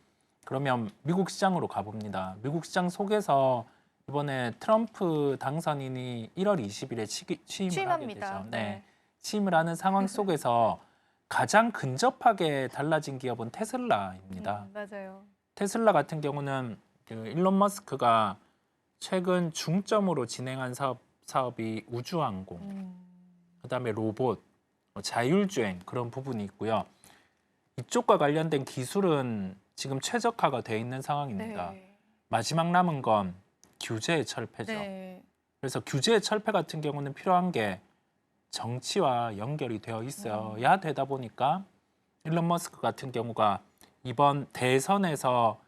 그러면 미국 시장으로 가봅니다. 미국 시장 속에서 이번에 트럼프 당선인이 1월 20일에 취임을 하게 되죠. 네. 취임을 하는 상황 속에서 가장 근접하게 달라진 기업은 테슬라입니다.
맞아요.
테슬라 같은 경우는 일론 머스크가 최근 중점으로 진행한 사업이 우주항공, 그다음에 로봇, 자율주행 그런 부분이 있고요. 이쪽과 관련된 기술은 지금 최적화가 돼 있는 상황입니다.
네.
마지막 남은 건 규제의 철폐죠.
네.
그래서 규제의 철폐 같은 경우는 필요한 게 정치와 연결이 되어 있어야 되다 보니까 일론 머스크 같은 경우가 이번 대선에서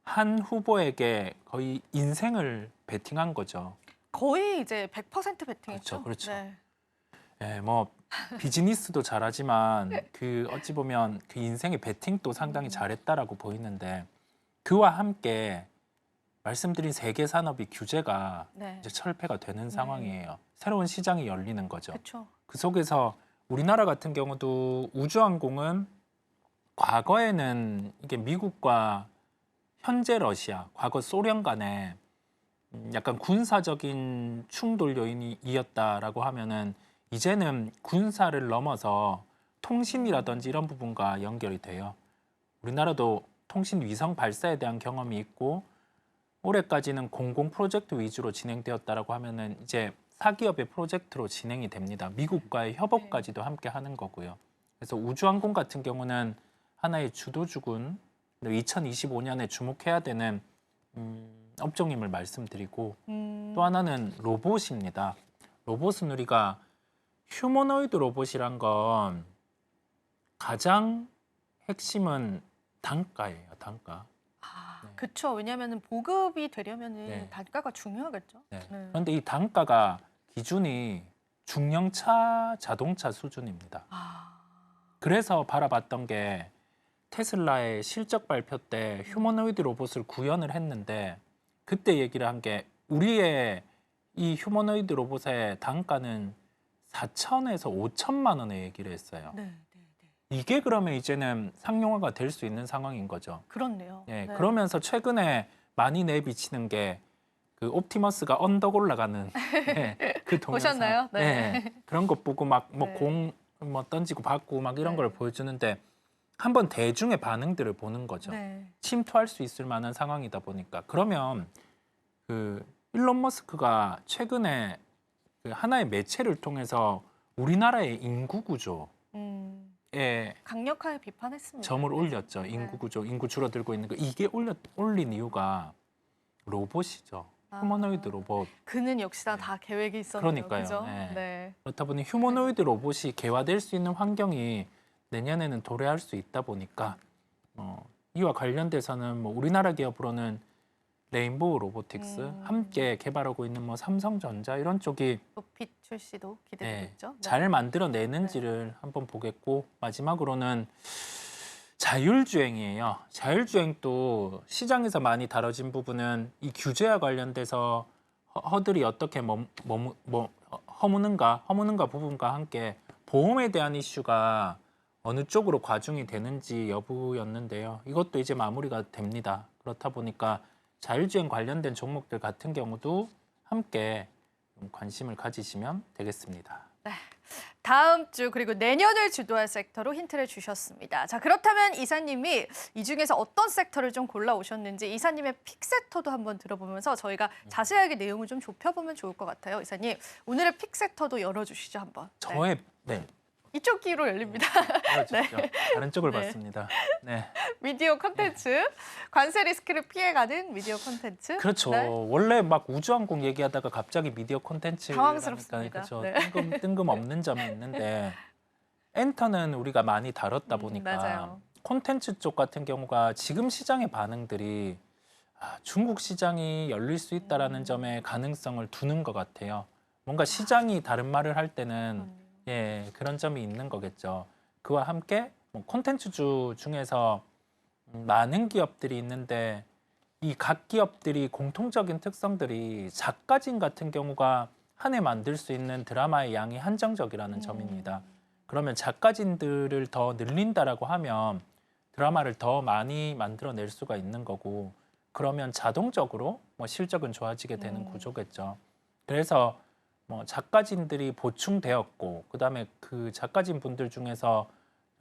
한 후보에게 거의 인생을 베팅한 거죠.
거의 이제 100% 베팅했죠.
그렇죠.
네.
예, 뭐 비즈니스도 잘하지만 그 어찌 보면 그 인생의 베팅도 상당히 잘했다라고 보이는데 그와 함께 말씀드린 세계 산업이 규제가
네.
이제 철폐가 되는 상황이에요. 새로운 시장이 열리는 거죠.
그렇죠.
그 속에서 우리나라 같은 경우도 우주항공은 과거에는 이게 미국과 현재 러시아, 과거 소련 간에 약간 군사적인 충돌 요인이었다라고 하면은 이제는 군사를 넘어서 통신이라든지 이런 부분과 연결이 돼요. 우리나라도 통신 위성 발사에 대한 경험이 있고 올해까지는 공공 프로젝트 위주로 진행되었다라고 하면은 이제 사기업의 프로젝트로 진행이 됩니다. 미국과의 협업까지도 함께 하는 거고요. 그래서 우주항공 같은 경우는 하나의 주도주군 2025년에 주목해야 되는 업종임을 말씀드리고 또 하나는 로봇입니다. 로봇은 우리가 휴머노이드 로봇이란 건 가장 핵심은 단가예요. 단가. 네.
그렇죠. 왜냐하면 보급이 되려면은
네.
단가가 중요하겠죠.
네.
네.
그런데 이 단가가 기준이 중형차 자동차 수준입니다. 그래서 바라봤던 게 테슬라의 실적 발표 때 휴머노이드 로봇을 구현을 했는데 그때 얘기를 한 게 우리의 이 휴머노이드 로봇의 단가는 4천에서 5천만 원에 얘기를 했어요.
네.
이게 그러면 이제는 상용화가 될 수 있는 상황인 거죠.
그렇네요.
예,
네.
그러면서 최근에 많이 내비치는 게 그 옵티머스가 언덕 올라가는 그 동영상.
보셨나요? 네.
예, 그런 거 보고 막 뭐
네.
공 뭐 던지고 받고 막 이런
네.
걸 보여주는데 한번 대중의 반응들을 보는 거죠.
네.
침투할 수 있을 만한 상황이다 보니까 그러면 그 일론 머스크가 최근에 그 하나의 매체를 통해서 우리나라의 인구 구조에
강력하게 비판했습니다.
점을 올렸죠. 인구 구조, 인구 줄어들고 있는 거 이게 올린 이유가 로봇이죠. 휴머노이드 로봇.
그는 역시나 다 계획이 있었네요.
그러니까요.
그죠?
네.
네.
그렇다 보니 휴머노이드 로봇이 개화될 수 있는 환경이 내년에는 도래할 수 있다 보니까 이와 관련돼서는 뭐 우리나라 기업으로는 레인보우 로보틱스 함께 개발하고 있는 뭐 삼성전자 이런 쪽이
높이 출시도 기대되고 있죠. 네.
잘 만들어내는지를 한번 보겠고 마지막으로는 자율주행이에요. 자율주행도 시장에서 많이 다뤄진 부분은 이 규제와 관련돼서 허들이 어떻게 허무는가 부분과 함께 보험에 대한 이슈가 어느 쪽으로 과중이 되는지 여부였는데요. 이것도 이제 마무리가 됩니다. 그렇다 보니까 자율주행 관련된 종목들 같은 경우도 함께 좀 관심을 가지시면 되겠습니다.
다음 주 그리고 내년을 주도할 섹터로 힌트를 주셨습니다. 자, 그렇다면 이사님이 이 중에서 어떤 섹터를 좀 골라오셨는지 이사님의 픽섹터도 한번 들어보면서 저희가 자세하게 내용을 좀 좁혀보면 좋을 것 같아요. 이사님, 오늘의 픽섹터도 열어주시죠, 한번. 네.
저의 네.
이쪽 귀로 열립니다.
알아주시죠. 다른 쪽을
네.
봤습니다. 네.
미디어 콘텐츠, 관세 리스크를 피해가는 미디어 콘텐츠.
그렇죠.
네.
원래 막 우주항공 얘기하다가 갑자기 미디어 콘텐츠
당황스럽습니다.
그렇죠.
네.
뜬금없는 점이 있는데 엔터는 우리가 많이 다뤘다 보니까
맞아요.
콘텐츠 쪽 같은 경우가 지금 시장의 반응들이 중국 시장이 열릴 수 있다라는 점에 가능성을 두는 것 같아요. 뭔가 시장이 다른 말을 할 때는 그런 점이 있는 거겠죠. 그와 함께 뭐 콘텐츠주 중에서 많은 기업들이 있는데 이 각 기업들이 공통적인 특성들이 작가진 같은 경우가 한 해 만들 수 있는 드라마의 양이 한정적이라는 점입니다. 그러면 작가진들을 더 늘린다라고 하면 드라마를 더 많이 만들어낼 수가 있는 거고 그러면 자동적으로 뭐 실적은 좋아지게 되는 구조겠죠. 그래서 뭐 작가진들이 보충되었고 그다음에 그 작가진 분들 중에서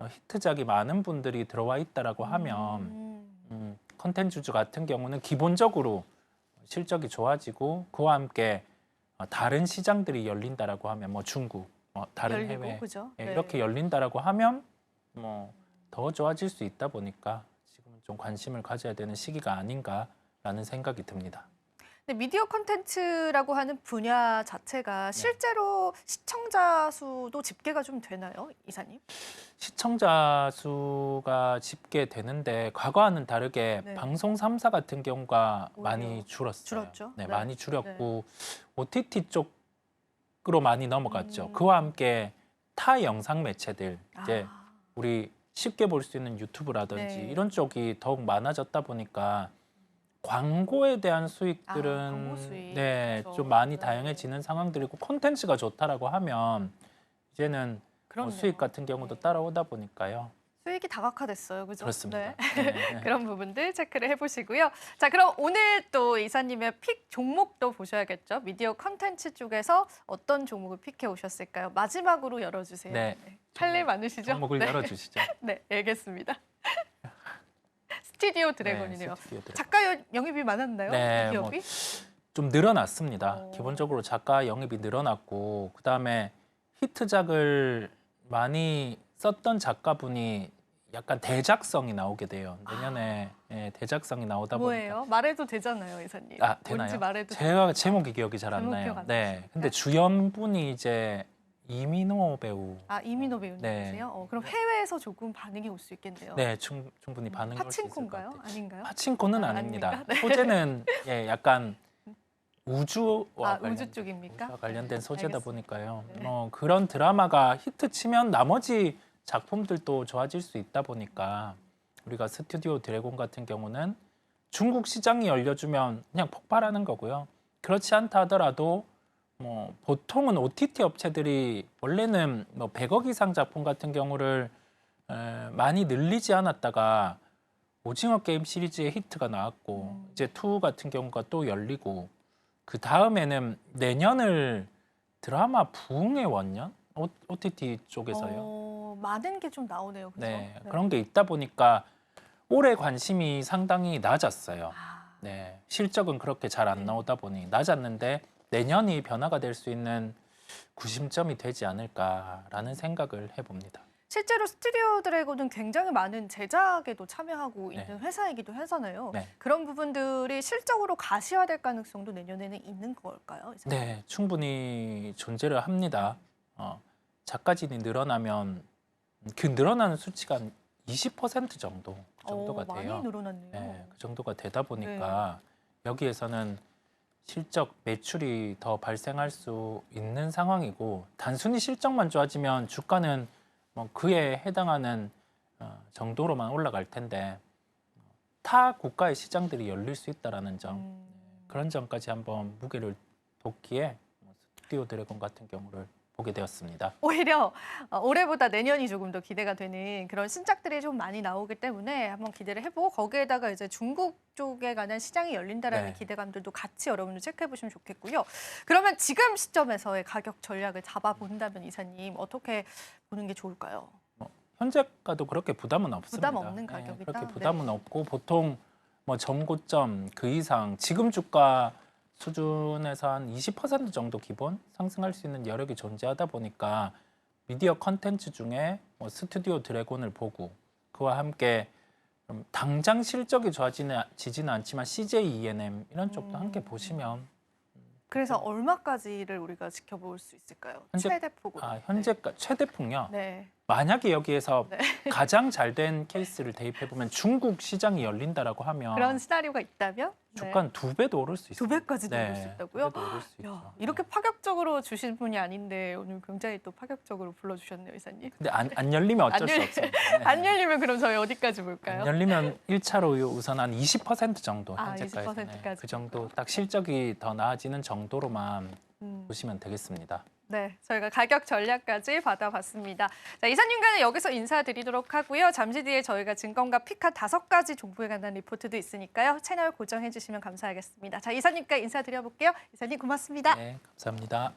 히트작이 많은 분들이 들어와 있다라고 하면 컨텐츠주 같은 경우는 기본적으로 실적이 좋아지고 그와 함께 다른 시장들이 열린다라고 하면 뭐 중국, 다른
열리고,
해외
그죠?
이렇게 열린다라고 하면 뭐 더 좋아질 수 있다 보니까 지금은 좀 관심을 가져야 되는 시기가 아닌가라는 생각이 듭니다.
근데 미디어 콘텐츠라고 하는 분야 자체가 실제로 시청자 수도 집계가 좀 되나요, 이사님?
시청자 수가 집계되는데 과거와는 다르게
네.
방송 3사 같은 경우가
오히려
많이 줄었어요.
줄었죠?
네,
네.
많이 줄였고 OTT 쪽으로 많이 넘어갔죠. 그와 함께 타 영상 매체들 이제 우리 쉽게 볼 수 있는 유튜브라든지
네.
이런 쪽이 더욱 많아졌다 보니까 광고에 대한 수익들은
광고 수익.
네,
그렇죠.
좀 많이
네.
다양해지는 상황들이고 콘텐츠가 좋다라고 하면 이제는
그럼요.
수익 같은 경우도 따라오다 보니까요.
수익이 다각화됐어요, 그죠?
그렇습니다.
네.
네.
그런 부분들 체크를 해보시고요. 자, 그럼 오늘 또 이사님의 픽 종목도 보셔야겠죠. 미디어 컨텐츠 쪽에서 어떤 종목을 픽해 오셨을까요? 마지막으로 열어주세요.
네.
할 일 많으시죠?
종목을
네.
열어주시죠.
네, 알겠습니다. 스튜디오 드래곤이네요.
스튜디오 드래곤.
작가 영입이 많았나요?
네,
이 기업이?
좀 늘어났습니다.
어.
기본적으로 작가 영입이 늘어났고 그다음에 히트작을 많이 썼던 작가분이 약간 대작성이 나오게 돼요. 내년에 대작성이 나오다
뭐예요? 말해도 되잖아요, 이사님.
보니까
뭔지
되나요?
말해도
제가 제목이 기억이 잘 안
제목
나요.
기억 안
네,
나십니까?
근데 주연분이 이제 이민호 배우.
이민호 배우님이세요? 그럼 해외에서 조금 반응이 올 수 있겠네요.
네, 충분히 반응이 올 수 있을 것
파친코인가요?
같아요.
아닌가요?
파친코는 아닙니다.
아닙니까? 네.
소재는 약간 우주와
우주 쪽입니까?
우주와 관련된 소재다
알겠습니다.
보니까요.
네.
그런 드라마가 히트 치면 나머지 작품들도 좋아질 수 있다 보니까 우리가 스튜디오 드래곤 같은 경우는 중국 시장이 열려주면 그냥 폭발하는 거고요. 그렇지 않다 하더라도 뭐 보통은 OTT 업체들이 원래는 뭐 100억 이상 작품 같은 경우를 많이 늘리지 않았다가 오징어 게임 시리즈의 히트가 나왔고 이제 2 같은 경우가 또 열리고 그 다음에는 내년을 드라마 부흥의 원년 OTT 쪽에서요.
많은 게 좀 나오네요. 그죠?
네, 그런 게 있다 보니까 올해 관심이 상당히 낮았어요.
아,
네, 실적은 그렇게 잘 안 나오다 보니 낮았는데 내년이 변화가 될 수 있는 구심점이 되지 않을까라는 생각을 해봅니다.
실제로 스튜디오 드래곤은 굉장히 많은 제작에도 참여하고
네.
있는 회사이기도 하잖아요.
네.
그런 부분들이 실적으로 가시화될 가능성도 내년에는 있는 걸까요? 이사님?
네, 충분히 존재를 합니다. 작가진이 늘어나면 그 늘어나는 수치가 한 20% 정도가 돼요.
많이 늘어났네요.
네, 그 정도가 되다 보니까 여기에서는 실적 매출이 더 발생할 수 있는 상황이고 단순히 실적만 좋아지면 주가는 뭐 그에 해당하는 정도로만 올라갈 텐데 타 국가의 시장들이 열릴 수 있다라는 점 그런 점까지 한번 무게를 뒀기에 스튜디오 드래곤 같은 경우를 보게 되었습니다.
오히려 올해보다 내년이 조금 더 기대가 되는 그런 신작들이 좀 많이 나오기 때문에 한번 기대를 해보고 거기에다가 이제 중국 쪽에 관한 시장이 열린다라는
네.
기대감들도 같이 여러분들 체크해 보시면 좋겠고요. 그러면 지금 시점에서의 가격 전략을 잡아본다면 이사님 어떻게 보는 게 좋을까요?
현재가도 그렇게 부담은 없습니다.
부담 없는 가격이다?
그렇게 부담은 없고 보통 뭐 전고점 그 이상 지금 주가 수준에서 한 20% 정도 기본 상승할 수 있는 여력이 존재하다 보니까 미디어 컨텐츠 중에 뭐 스튜디오 드래곤을 보고 그와 함께 좀 당장 실적이 좋아지지는 않지만 CJ ENM 이런 쪽도 함께 보시면
그래서 얼마까지를 우리가 지켜볼 수 있을까요?
현재-
최대폭으로.
현재가 최대폭요.
네.
만약에 여기에서
네.
가장 잘 된 케이스를 대입해 보면 중국 시장이 열린다라고 하면
그런 시나리오가 있다면
주가 한 2배도 오를 수 있어요.
2배까지도 오를 수 있다고요?
2배도 오를 수 있죠.
야, 이렇게 파격적으로 주신 분이 아닌데 오늘 굉장히 또 파격적으로 불러주셨네요, 이사님.
근데 안 열리면 어쩔
안
수
열리-
없습니다. 네.
안 열리면 그럼 저희 어디까지 볼까요?
안 열리면 1차로 우선 한 20% 정도
아,
현재까지
20% 까지.
그 정도 딱 실적이 더 나아지는 정도로만
음.
보시면 되겠습니다.
네, 저희가 가격 전략까지 받아봤습니다. 자, 이사님과는 여기서 인사드리도록 하고요. 잠시 뒤에 저희가 증권가 픽한 5가지 종목에 관한 리포트도 있으니까요. 채널 고정해 주시면 감사하겠습니다. 자, 이사님과 인사드려볼게요. 이사님 고맙습니다.
네, 감사합니다.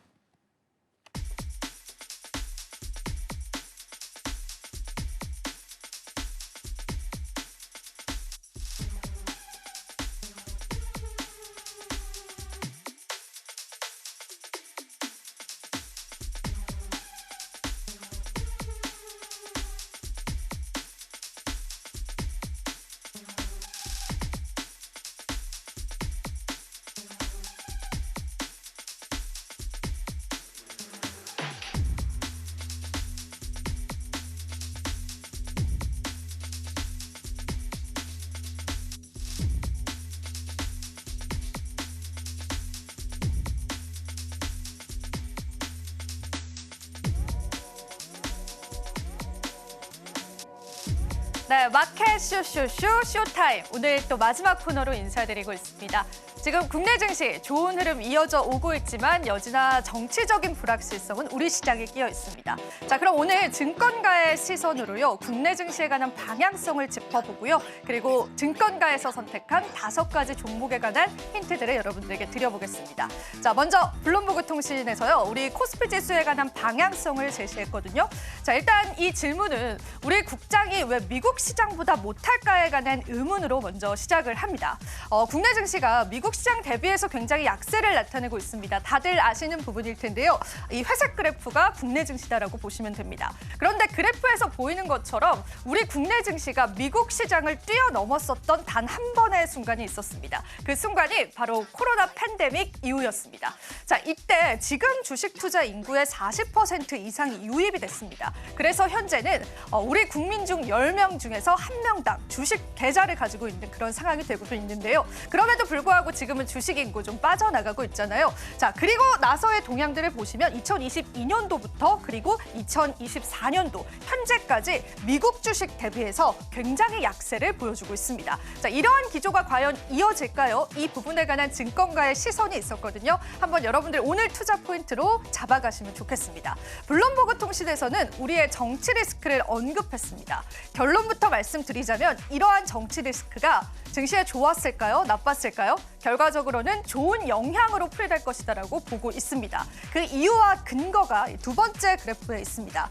네, 마켓 쇼쇼쇼 쇼타임. 오늘 또 마지막 코너로 인사드리고 있습니다. 지금 국내 증시 좋은 흐름 이어져 오고 있지만 여지나 정치적인 불확실성은 우리 시장에 끼어 있습니다. 자, 그럼 오늘 증권가의 시선으로요. 국내 증시에 관한 방향성을 짚어보고요. 그리고 증권가에서 선택한 5가지 종목에 관한 힌트들을 여러분들에게 드려보겠습니다. 자, 먼저 블룸버그 통신에서요. 우리 코스피 지수에 관한 방향성을 제시했거든요. 자, 일단 이 질문은 우리 국장이 왜 미국 시장보다 못할까에 관한 의문으로 먼저 시작을 합니다. 국내 증시가 미국 시장 대비해서 굉장히 약세를 나타내고 있습니다. 다들 아시는 부분일 텐데요. 이 회색 그래프가 국내 증시다라고 보시면 됩니다. 그런데 그래프에서 보이는 것처럼 우리 국내 증시가 미국 시장을 뛰어넘었었던 단 한 번의 순간이 있었습니다. 그 순간이 바로 코로나 팬데믹 이후였습니다. 자, 이때 지금 주식 투자 인구의 40% 이상이 유입이 됐습니다. 그래서 현재는 우리 국민 중 10명 중에서 1명당 주식 계좌를 가지고 있는 그런 상황이 되고 있는데요. 그럼에도 불구하고 지금은 주식 인구 좀 빠져나가고 있잖아요. 자, 그리고 나서의 동향들을 보시면 2022년도부터 그리고 2024년도 현재까지 미국 주식 대비해서 굉장히 약세를 보여주고 있습니다. 자, 이러한 기조가 과연 이어질까요? 이 부분에 관한 증권가의 시선이 있었거든요. 한번 여러분들 오늘 투자 포인트로 잡아가시면 좋겠습니다. 블룸버그 통신에서는 우리의 정치 리스크를 언급했습니다. 결론부터 말씀드리자면 이러한 정치 리스크가 증시에 좋았을까요? 나빴을까요? 결과적으로는 좋은 영향으로 풀이될 것이다라고 보고 있습니다. 그 이유와 근거가 2번째 그래프에 있습니다.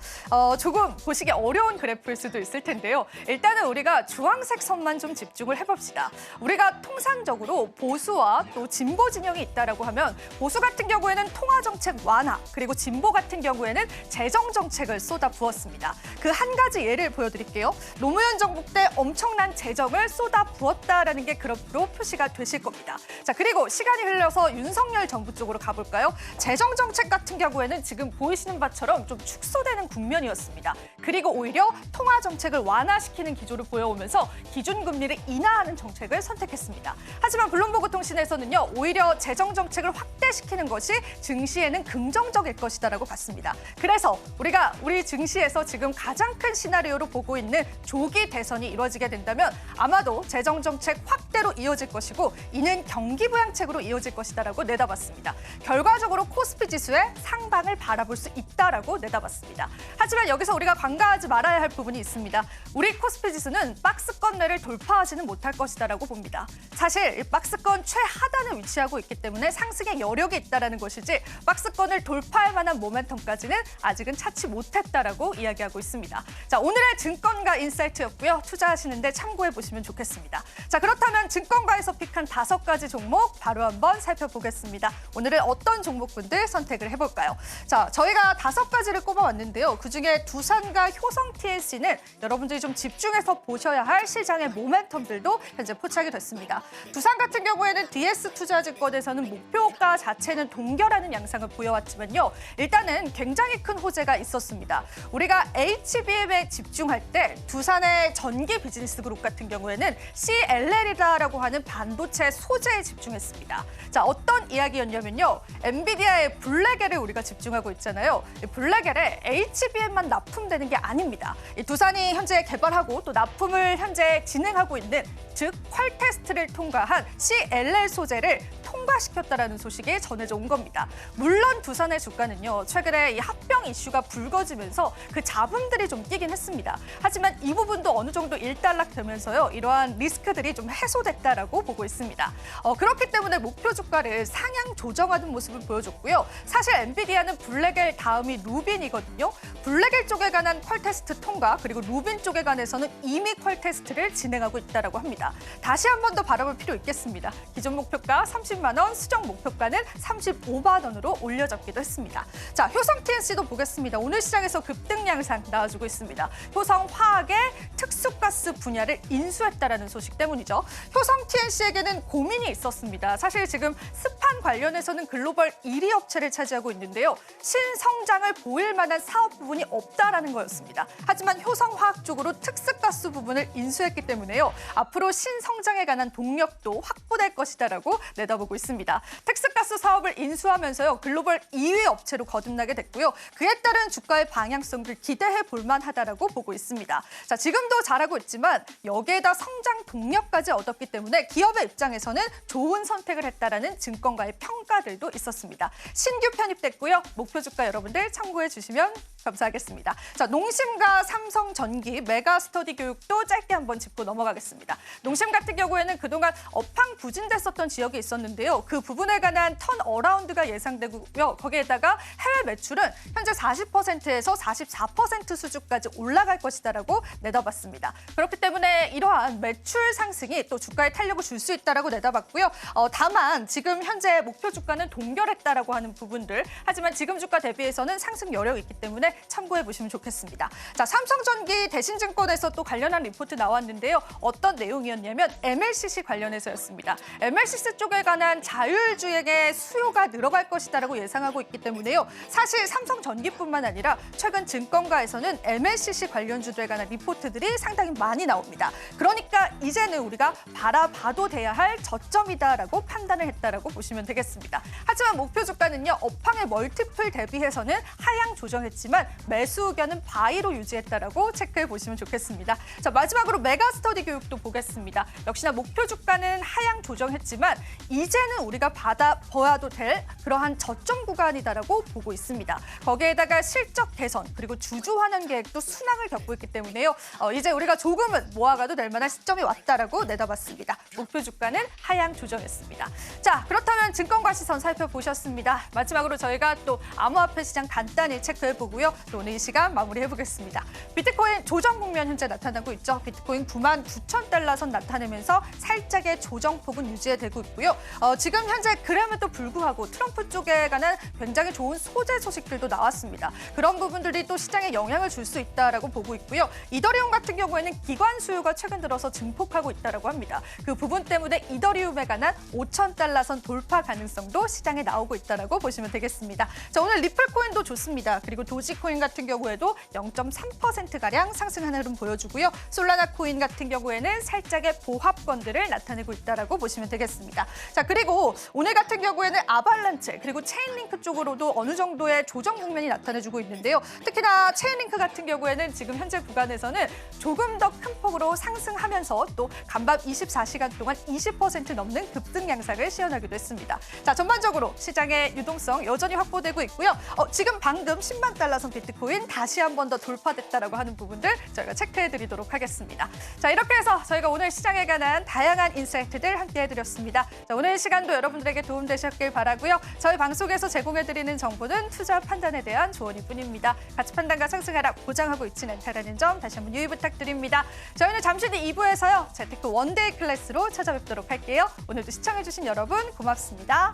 조금 보시기 어려운 그래프일 수도 있을 텐데요. 일단은 우리가 주황색 선만 좀 집중을 해봅시다. 우리가 통상적으로 보수와 또 진보 진영이 있다라고 하면 보수 같은 경우에는 통화 정책 완화, 그리고 진보 같은 경우에는 재정 정책을 쏟아부었습니다. 그 한 가지 예를 보여드릴게요. 노무현 정부 때 엄청난 재정을 쏟아부었다라는 게 그래프로 표시가 되실 겁니다. 자, 그리고 시간이 흘러서 윤석열 정부 쪽으로 가볼까요? 재정 정책 같은 경우에는 지금 보이시는 바처럼 좀 축소되는 국면이었습니다. 그리고 오히려 통화 정책을 완화시키는 기조를 보여오면서 기준금리를 인하하는 정책을 선택했습니다. 하지만 블룸버그 통신에서는요, 오히려 재정 정책을 확대시키는 것이 증시에는 긍정적일 것이다라고 봤습니다. 그래서 우리가 우리 증시에서 지금 가장 큰 시나리오로 보고 있는 조기 대선이 이루어지게 된다면 아마도 재정 정책 확대로 이어질 것이고, 이는 경기 부양책으로 이어질 것이다라고 내다봤습니다. 결과적으로 코스피 지수의 상방을 바라볼 수 있다라고 내다봤습니다. 하지만 여기서 우리가 간과하지 말아야 할 부분이 있습니다. 우리 코스피 지수는 박스권 내를 돌파하지는 못할 것이다라고 봅니다. 사실 이 박스권 최하단에 위치하고 있기 때문에 상승의 여력이 있다라는 것이지 박스권을 돌파할 만한 모멘텀까지는 아직은 찾지 못했다라고 이야기하고 있습니다. 자, 오늘의 증권가 인사이트였고요. 투자하시는데 참고해 보시면 좋겠습니다. 자, 그렇다면 증권가에서 픽한 5가지 종목 바로 한번 살펴보겠습니다. 오늘은 어떤 종목군들 선택을 해볼까요? 자, 저희가 5가지를 꼽아왔는데요. 그중에 두산과 효성 TNC는 여러분들이 좀 집중해서 보셔야 할 시장의 모멘텀들도 현재 포착이 됐습니다. 두산 같은 경우에는 DS투자증권에서는 목표가 자체는 동결하는 양상을 보여왔지만요. 일단은 굉장히 큰 호재가 있었습니다. 우리가 HBM에 집중할 때 두산의 전기 비즈니스 그룹 같은 경우에는 CLL이라고 하는 반도체 소재에 집중했습니다. 자, 어떤 이야기였냐면요. 엔비디아의 블랙엘을 우리가 집중하고 있잖아요. 이 블랙엘에 HBM만 납품되는 게 아닙니다. 이 두산이 현재 개발하고 또 납품을 현재 진행하고 있는 즉 퀄 테스트를 통과한 CLL 소재를 통과시켰다라는 소식이 전해져 온 겁니다. 물론 두산의 주가는요. 최근에 이 합병 이슈가 불거지면서 그 잡음들이 좀 끼긴 했습니다. 하지만 이 부분도 어느 정도 일단락되면서요. 이러한 리스크들이 좀 해소됐다라고 보고 있습니다. 그렇기 때문에 목표 주가를 상향 조정하는 모습을 보여줬고요. 사실 엔비디아는 블랙엘 다음이 루빈이거든요. 블랙엘 쪽에 관한 퀄 테스트 통과 그리고 루빈 쪽에 관해서는 이미 퀄 테스트를 진행하고 있다라고 합니다. 다시 한 번 더 바라볼 필요 있겠습니다. 기존 목표가 30만 원, 수정 목표가는 35만 원으로 올려졌기도 했습니다. 자, 효성 TNC도 보겠습니다. 오늘 시장에서 급등 양상 나와주고 있습니다. 효성화학의 특수가스 분야를 인수했다라는 소식 때문이죠. 효성 TNC에게는 고민이 있었습니다. 사실 지금 스판 관련해서는 글로벌 1위 업체를 차지하고 있는데요. 신성장을 보일 만한 사업 부분이 없다라는 거였습니다. 하지만 효성화학 쪽으로 특수가스 부분을 인수했기 때문에요. 앞으로 신성장에 관한 동력도 확보될 것이다라고 내다보고 있습니다. 특수가스 사업을 인수하면서요. 글로벌 2위 업체로 거듭나게 됐고요. 그에 따른 주가의 방향성을 기대해 볼 만하다라고 보고 있습니다. 자, 지금도 잘하고 있지만 여기에다 성장 동력까지 얻었기 때문에 기업의 입장에서는 좋은 선택을 했다라는 증권가의 평가들도 있었습니다. 신규 편입됐고요. 목표 주가 여러분들 참고해 주시면 감사하겠습니다. 자, 농심과 삼성전기 메가 스터디 교육도 짧게 한번 짚고 넘어가겠습니다. 농심 같은 경우에는 그동안 업황 부진됐었던 지역이 있었는데요. 그 부분에 관한 턴어라운드가 예상되고요. 거기에다가 해외 매출은 현재 40%에서 44% 수준까지 올라갈 것이다라고 내다봤습니다. 그렇기 때문에 이러한 매출 상승이 또 주가에 탄력을 줄 수 있다라고 내다봤고요. 다만 지금 현재 목표 주가는 동결했다라고 하는 부분들. 하지만 지금 주가 대비해서는 상승 여력이 있기 때문에 참고해 보시면 좋겠습니다. 자, 삼성전기 대신증권에서 또 관련한 리포트 나왔는데요. 어떤 내용이었냐면 MLCC 관련해서였습니다. MLCC 쪽에 관한 자율주행의 수요가 늘어갈 것이다라고 예상하고 있기 때문에요. 사실 삼성전기뿐만 아니라 최근 증권가에서는 MLCC 관련주들에 관한 리포트들이 상당히 많이 나옵니다. 그러니까 이제는 우리가 바라봐도 돼야 할 저점이다라고 판단을 했다라고 보시면 되겠습니다. 하지만 목표 주가는요. 업황의 멀티플 대비해서는 하향 조정했지만 매수 의견은 바이로 유지했다라고 체크해 보시면 좋겠습니다. 자, 마지막으로 메가스터디 교육도 보겠습니다. 역시나 목표 주가는 하향 조정했지만 이제는 우리가 받아봐도 될 그러한 저점 구간이다라고 보고 있습니다. 거기에다가 실적 개선 그리고 주주 환원 계획도 순항을 겪고 있기 때문에요. 이제 우리가 조금은 모아가도 될 만한 시점이 왔다라고 내다봤습니다. 목표 주가는 하향 조정했습니다. 자, 그렇다면 증권가 시선 살펴보셨습니다. 마지막으로 저희가 또 암호화폐 시장 간단히 체크해보고요. 또 오늘 이 시간 마무리해보겠습니다. 비트코인 조정 국면 현재 나타나고 있죠. 비트코인 99,000달러 선 나타내면서 살짝의 조정폭은 유지되고 있고요. 지금 현재 그럼에도 불구하고 트럼프 쪽에 관한 굉장히 좋은 소재 소식들도 나왔습니다. 그런 부분들이 또 시장에 영향을 줄 수 있다라고 보고 있고요. 이더리움 같은 경우에는 기관 수요가 최근 들어서 증폭하고 있다라고 합니다. 그 부분 때문에 이더리움에 관한 5,000달러 선 돌파 돌파 가능성도 시장에 나오고 있다고 보시면 되겠습니다. 자, 오늘 리플코인도 좋습니다. 그리고 도지코인 같은 경우에도 0.3%가량 상승하는 흐름 보여주고요. 솔라나 코인 같은 경우에는 살짝의 보합권들을 나타내고 있다고 보시면 되겠습니다. 자, 그리고 오늘 같은 경우에는 아발란체 그리고 체인링크 쪽으로도 어느 정도의 조정 국면이 나타내주고 있는데요. 특히나 체인링크 같은 경우에는 지금 현재 구간에서는 조금 더 큰 폭으로 상승하면서 또 간밤 24시간 동안 20% 넘는 급등 양상을 시현하기도 했습니다. 자, 전반적으로 시장의 유동성 여전히 확보되고 있고요. 지금 방금 10만 달러 선 비트코인 다시 한 번 더 돌파됐다라고 하는 부분들 저희가 체크해드리도록 하겠습니다. 자, 이렇게 해서 저희가 오늘 시장에 관한 다양한 인사이트들 함께해드렸습니다. 자, 오늘 시간도 여러분들에게 도움되셨길 바라고요. 저희 방송에서 제공해드리는 정보는 투자 판단에 대한 조언일 뿐입니다. 가치 판단과 상승 하락 보장하고 있지는 않다는 점 다시 한번 유의 부탁드립니다. 저희는 잠시 뒤 2부에서요. 재테크 원데이 클래스로 찾아뵙도록 할게요. 오늘도 시청해주신 여러분 고맙습니다.